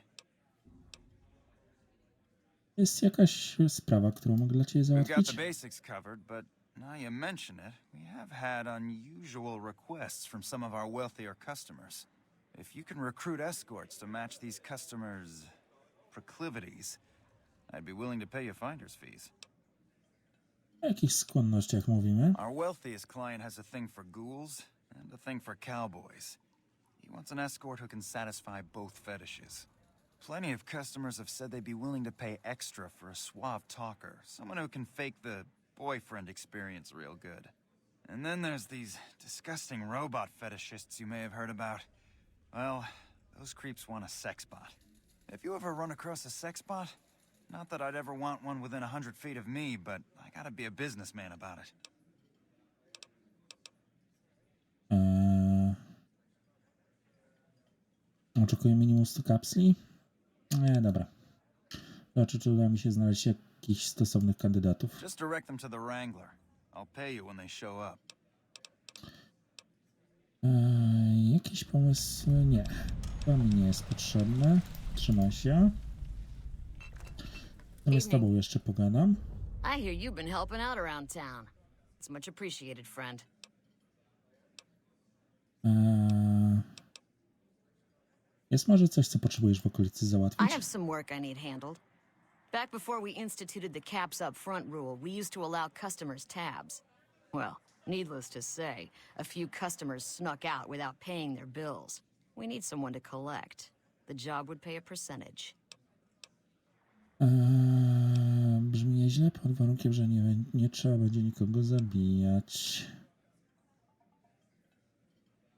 Jest jakaś sprawa, którą mogę dla ciebie We've got załatwić? the basics covered, but now you mention it, we have had unusual requests from some of our wealthier customers. If you can recruit escorts to match these customers' proclivities, I'd be willing to pay you finder's fees. O jakich skłonnościach mówimy? Our wealthiest client has a thing for ghouls and a thing for cowboys. He wants an escort who can satisfy both fetishes. Plenty of customers have said they'd be willing to pay extra for a suave talker, someone who can fake the boyfriend experience real good. And then there's these disgusting robot fetishists you may have heard about. Well, those creeps want a sex bot. If you ever run across a sex bot, not that I'd ever want one within 100 feet of me, but I gotta be a businessman about it. Oczekuję minimum 100 kapsli? Nie, dobra. Zobaczę, czy uda mi się znaleźć jakichś stosownych kandydatów. Just direct them to the Wrangler. I'll pay you when they show up. Jakiś pomysł? Nie. To mi nie jest potrzebne. Trzymaj się. No z tobą jeszcze pogadam. I hear you've been helping out around town. It's much appreciated, friend. Jest może coś, co potrzebujesz w okolicy I załatwić? have some work I need handled. Back before we instituted the caps up front rule, we used to allow customers tabs. Well, needless to say, a few customers snuck out without paying their bills. We need someone to collect. The job would pay a percentage. Brzmi nieźle, pod warunkiem, że nie trzeba będzie nikogo zabijać.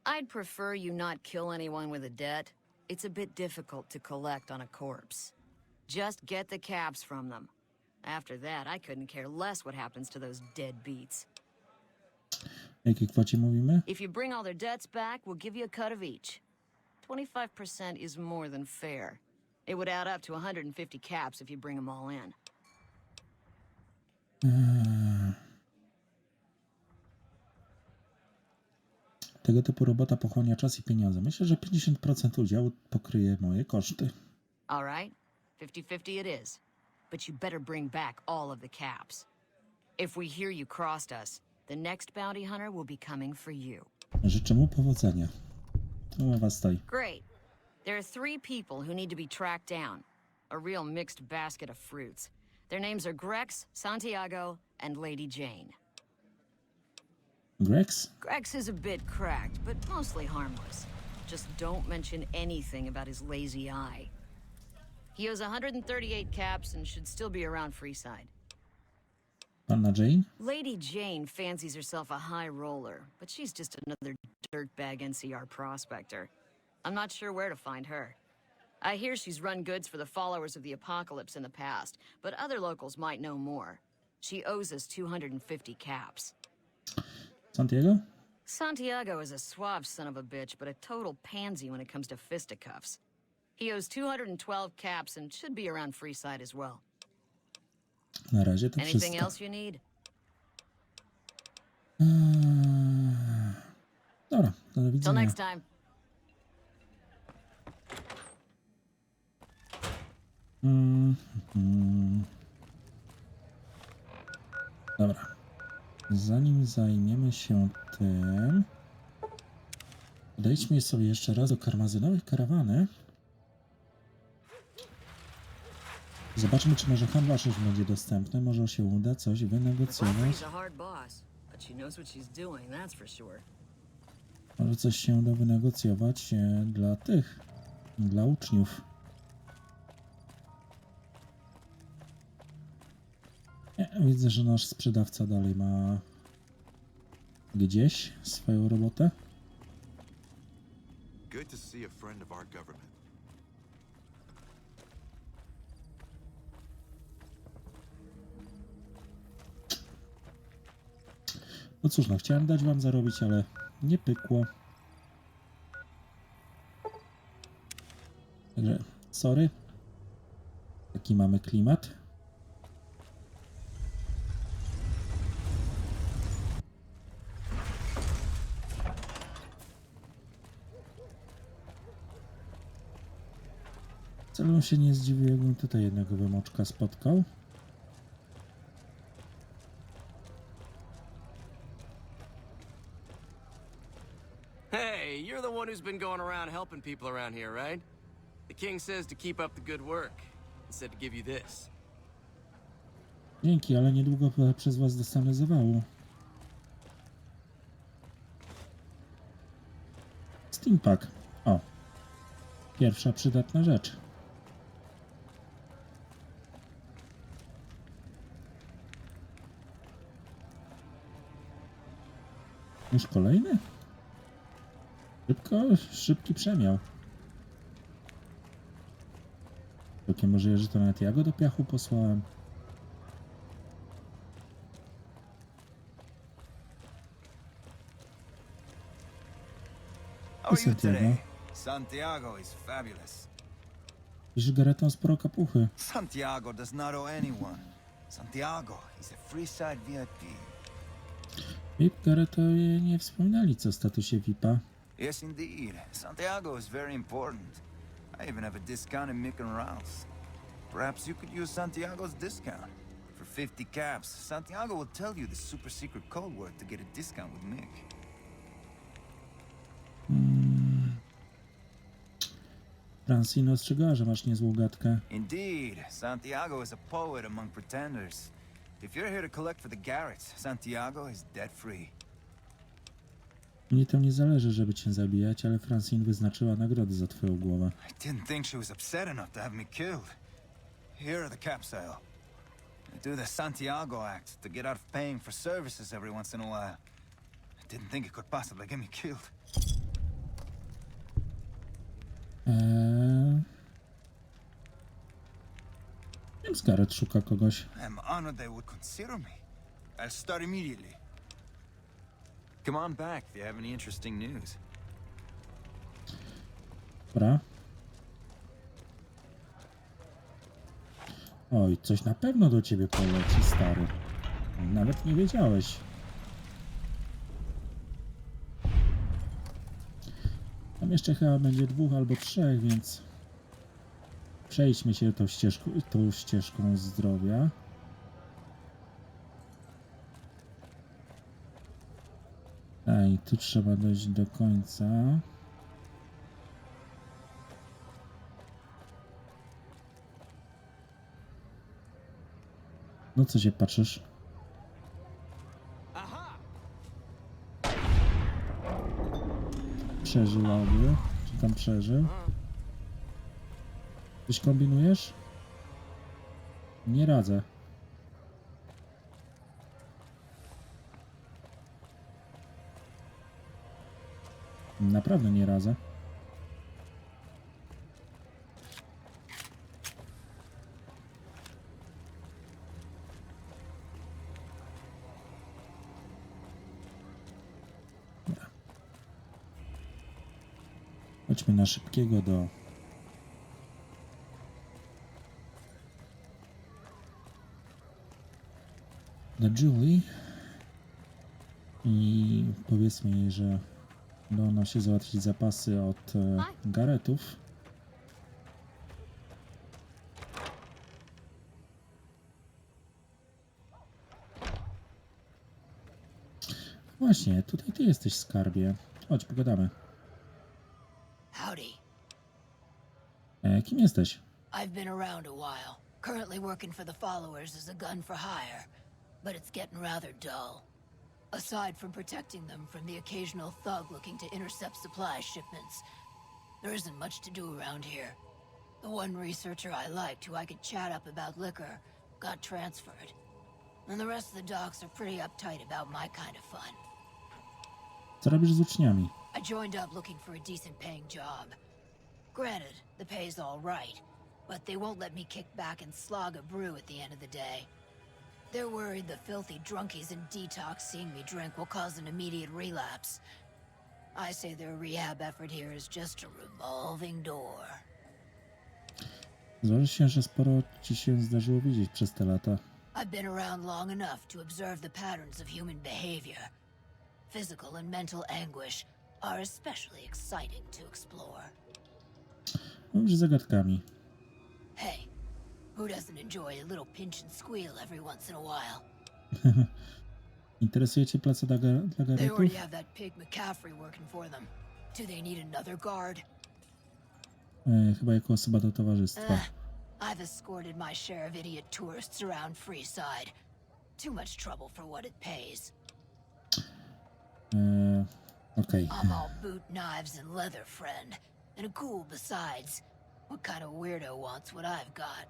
I'd prefer you not kill anyone with a debt. It's a bit difficult to collect on a corpse. Just get the caps from them. After that, I couldn't care less what happens to those deadbeats. O jakiej kwocie mówimy? If you bring all their debts back, we'll give you a cut of each. 25% is more than fair. It would add up to 150 caps if you bring them all in. Tego typu robota pochłania czas i pieniądze. Myślę, że 50% udziału pokryje moje koszty. All right, 50-50 it is. But you better bring back all of the caps. If we hear you crossed us, the next bounty hunter will be coming for you. Życzę mu powodzenia. Umowa stoi. Great. There are 3 people who need to be tracked down. A real mixed basket of fruits. Their names are Grex, Santiago, and Lady Jane. Grex? Grex is a bit cracked, but mostly harmless. Just don't mention anything about his lazy eye. He owes 138 caps and should still be around Freeside. Panna Jane? Lady Jane fancies herself a high roller, but she's just another dirtbag NCR prospector. I'm not sure where to find her. I hear she's run goods for the followers of the Apocalypse in the past, but other locals might know more. She owes us 250 caps. Santiago? Santiago is a suave son of a bitch, but a total pansy when it comes to fisticuffs. He owes 212 caps and should be around Freeside as well. Na razie to Anything wszystko. else you need? Dobra, do Till widzenia. next time. Dobra. Zanim zajmiemy się tym, odejdźmy sobie jeszcze raz do karmazynowych karawany. Zobaczmy, czy może handlarz już będzie dostępny. Może się uda coś wynegocjować. Może coś się uda wynegocjować dla uczniów. Widzę, że nasz sprzedawca dalej ma gdzieś swoją robotę. Good to see a friend of our government. No cóż, no chciałem dać wam zarobić, ale nie pykło. Także sorry. Taki mamy klimat. Wcale bym się nie zdziwił, jakbym tutaj jednego wymoczka spotkał. Hey, you're the one who's been going around helping people around here, right? The king says to keep up the good work. He said to give you this. Dzięki, ale niedługo przez was dostanę zawału. Steampack. O. Pierwsza przydatna rzecz. Już kolejny? Szybki przemiał. Takie możliwe, że to nawet ja go do piachu posłałem. How are you today? Santiago is fabulous. Iż garetą sporo kapuchy. Santiago does not owe anyone. Santiago is a Freeside VIP. VIP Garetowie nie wspominali co o statusie VIP-a. Yes, indeed. Santiago is very important. I even have a discount in Mick and Ralph's. Perhaps you could use Santiago's discount. For 50 caps, Santiago will tell you the super secret code word to get a discount with Mick. Francine ostrzegała, że masz niezłą gadkę. Indeed, Santiago is a poet among pretenders. If you're here to collect for the Garretts, Santiago is debt-free. Mnie tam nie zależy, żeby cię zabijać, ale Francine wyznaczyła nagrody za twoją głowę. I didn't think she was upset enough to have me killed. Here are the caps, Sale. I do the Santiago Act to get out of paying for services every once in a while. I didn't think it could possibly get me killed. James Garrett szuka kogoś. I'm honored they would consider me. I'll start immediately. Come on back if you have any interesting news. Dobra. Oj, coś na pewno do ciebie poleci, stary. Nawet nie wiedziałeś. Tam jeszcze chyba będzie 2 albo 3, więc przejdźmy się tą ścieżką zdrowia. I tu trzeba dojść do końca. No co się patrzysz? Przeżyłaby. Czy tam przeżył? Coś kombinujesz? Nie radzę. Naprawdę nie radzę. Chodźmy na szybkiego do Julie i powiedzmy jej, że udało nam się załatwić zapasy od Garretów. Właśnie, tutaj ty jesteś, skarbie. Chodź, pogadamy. Howdy. Kim jesteś? I've been around a while. Currently working for the followers as a gun for hire, but it's getting rather dull. Aside from protecting them from the occasional thug looking to intercept supply shipments, there isn't much to do around here. The one researcher I liked, who I could chat up about liquor, got transferred. And the rest of the docs are pretty uptight about my kind of fun. Co robisz z uczniami? I joined up looking for a decent paying job. Granted, the pay's all right, but they won't let me kick back and slog a brew at the end of the day. They're worried the filthy drunkies in detox seeing me drink will cause an immediate relapse. I say their rehab effort here is just a revolving door. Zdarzy się, że sporo ci się zdarzyło widzieć przez te lata. I've been around long enough to observe the patterns of human behavior. Physical and mental anguish are especially exciting to explore. Mówisz zagadkami. Hey, who doesn't enjoy a little pinch and squeal every once in a while? Interesuje cię praca dla They Garretów? already have that pig McCaffrey working for them. Do they need another guard? Chyba jako osoba do towarzystwa. I've escorted my share of idiot tourists around Freeside. Too much trouble for what it pays. Okej. I'm all boot, knives, and leather, friend. And a cool besides. What kind of weirdo wants what I've got?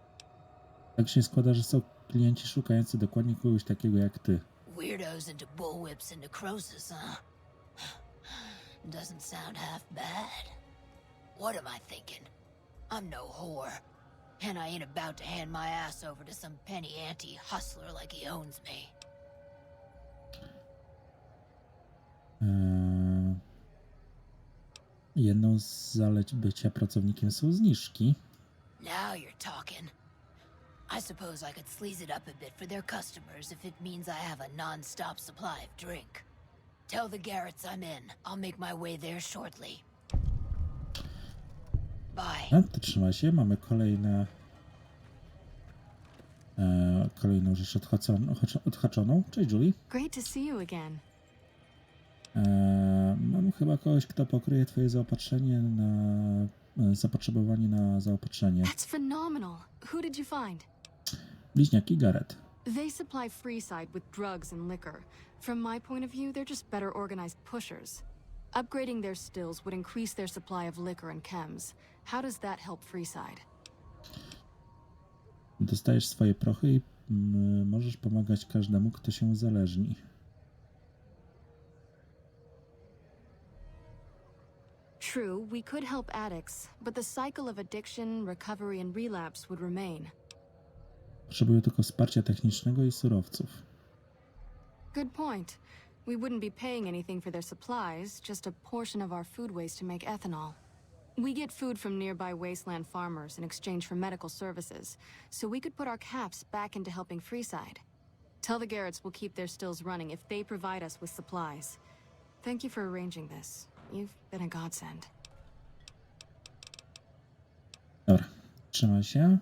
Tak się składa, że są klienci szukający dokładnie kogoś takiego jak ty. Weirdos into bullwhips and necrosis, huh? Doesn't sound half bad. What am I thinking? I'm no whore. And I ain't about to hand my ass over to some penny ante hustler like he owns me. Jedną z zalet bycia pracownikiem są zniżki. Now you're talking. I suppose I could sleaze it up a bit for their customers if it means I have a non-stop supply of drink. Tell the Garretts I'm in. I'll make my way there shortly. Bye. A, to trzymaj się, mamy kolejną rzecz odhaczoną. Cześć, Julie. Great to see you again. Mam chyba kogoś, kto pokryje twoje zapotrzebowanie na zaopatrzenie. That's phenomenal. Who did you find? Bliźniaki Garrett. They supply Freeside with drugs and liquor. From my point of view, they're just better organized pushers. Upgrading their stills would increase their supply of liquor and chems. How does that help Freeside? Dostajesz swoje prochy i możesz pomagać każdemu, kto się uzależni. True, we could help addicts, but the cycle of addiction, recovery, and relapse would remain. Potrzebuję tylko wsparcia technicznego i surowców. Good point. We wouldn't be paying anything for their supplies, just a portion of our food waste to make ethanol. We get food from nearby wasteland farmers in exchange for medical services, so we could put our caps back into helping Freeside. Tell the Garretts we'll keep their stills running if they provide us with supplies. Thank you for arranging this. You've been a godsend. Dobra, trzymaj się.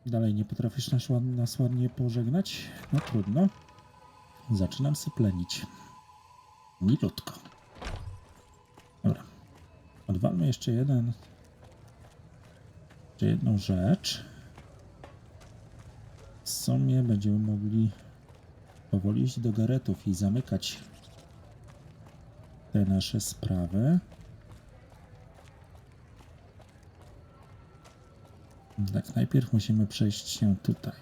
Dalej nie potrafisz nas ładnie pożegnać? No trudno. Zaczynam syplenić. Milutko. Dobra. Odwalmy jeszcze jedną rzecz. sumie będziemy mogli powoli iść do garetów i zamykać te nasze sprawy. Tak, najpierw musimy przejść się tutaj.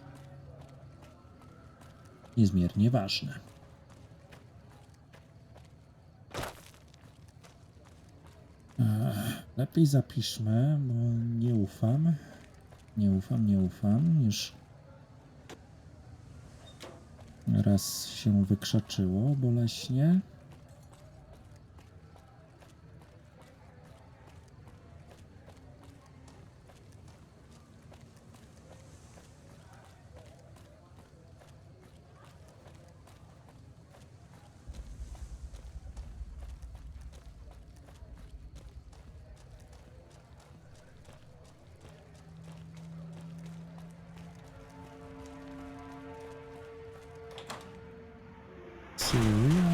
Niezmiernie ważne. Lepiej zapiszmy, bo nie ufam. Nie ufam. Już raz się wykrzaczyło boleśnie.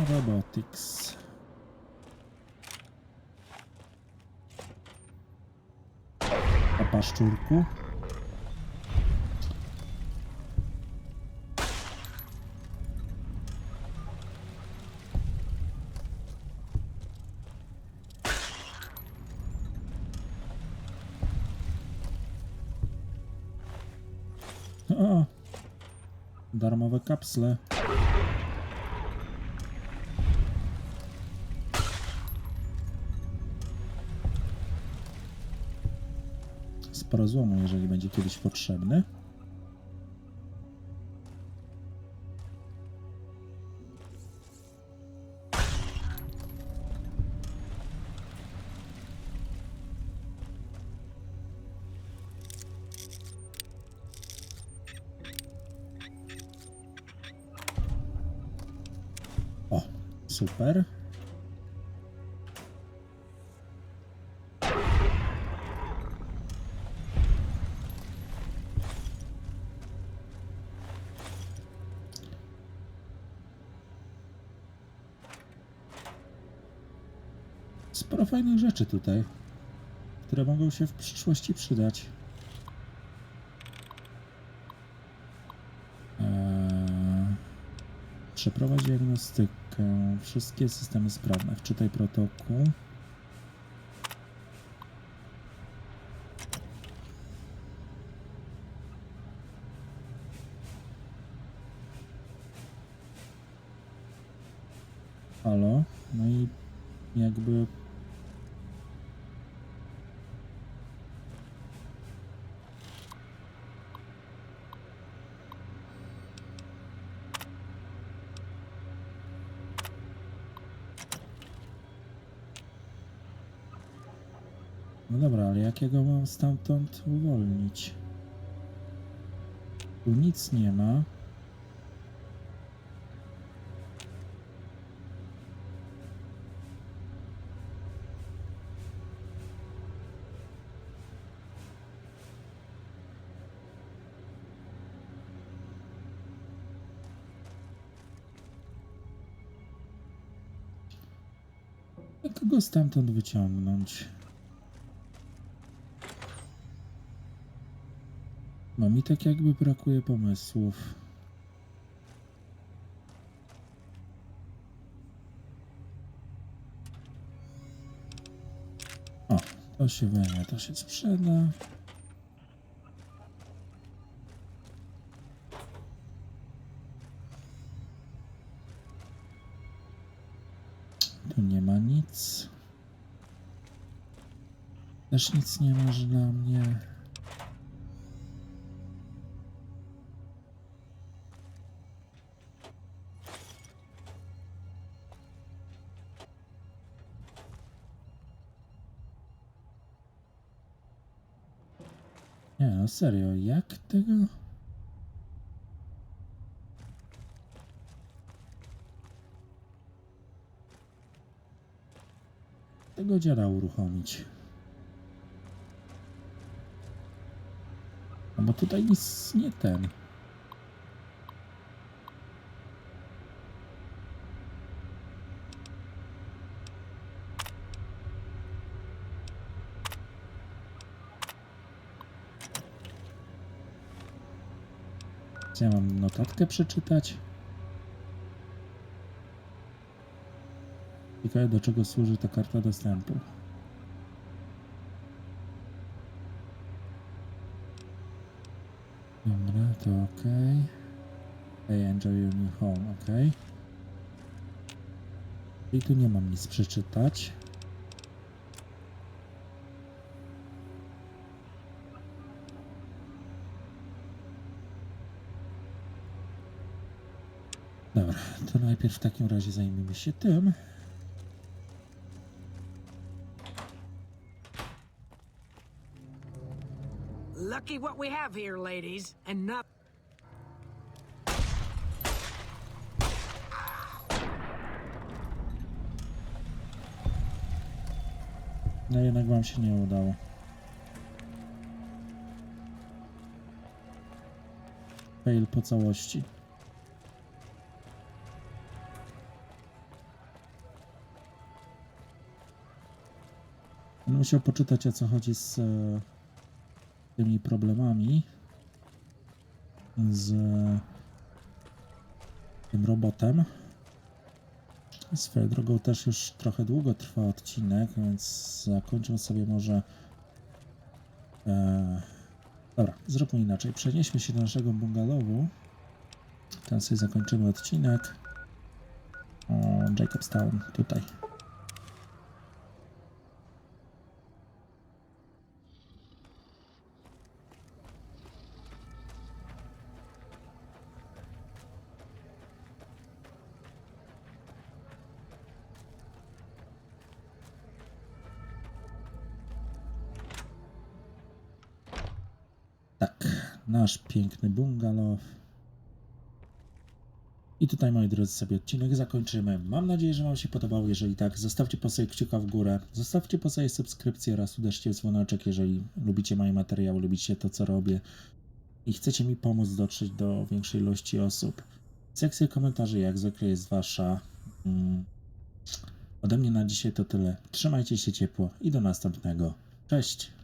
Robotics. A paszczurku? O! Darmowe kapsle. Sporo złomu, jeżeli będzie kiedyś potrzebny. O, super. Sporo fajnych rzeczy tutaj, które mogą się w przyszłości przydać. Przeprowadź diagnostykę. Wszystkie systemy sprawne. Wczytaj protokół. Halo? No i jakby... No dobra, ale jak ja go mam stamtąd uwolnić? Tu nic nie ma. Jak go stamtąd wyciągnąć? No mi tak jakby brakuje pomysłów. O, to się weźmie, to się sprzeda. Tu nie ma nic. Też nic nie masz dla mnie. Nie no, serio, jak tego? Tego dziada uruchomić. No bo tutaj nic nie ten. Czy ja mam notatkę przeczytać? Ciekawe, do czego służy ta karta dostępu. Dobra, to ok. Hey, enjoy your new home, ok. I tu nie mam nic przeczytać. Dobra, to najpierw w takim razie zajmijmy się tym. Lucky what we have here, ladies, and not... No jednak wam się nie udało. Fail po całości. Będę musiał poczytać, o co chodzi z tymi problemami, z tym robotem. Swoją drogą też już trochę długo trwa odcinek, więc zakończę sobie może... Dobra, zróbmy inaczej. Przenieśmy się do naszego bungalowu. Tam sobie zakończymy odcinek. Jacobstown, tutaj. Tak, nasz piękny bungalow. I tutaj, moi drodzy, sobie odcinek zakończymy. Mam nadzieję, że wam się podobał. Jeżeli tak, zostawcie po sobie kciuka w górę, zostawcie po sobie subskrypcję oraz uderzcie w dzwoneczek, jeżeli lubicie moje materiały, lubicie to, co robię i chcecie mi pomóc dotrzeć do większej ilości osób. Sekcja komentarzy jak zwykle jest wasza. Ode mnie na dzisiaj to tyle. Trzymajcie się ciepło i do następnego. Cześć!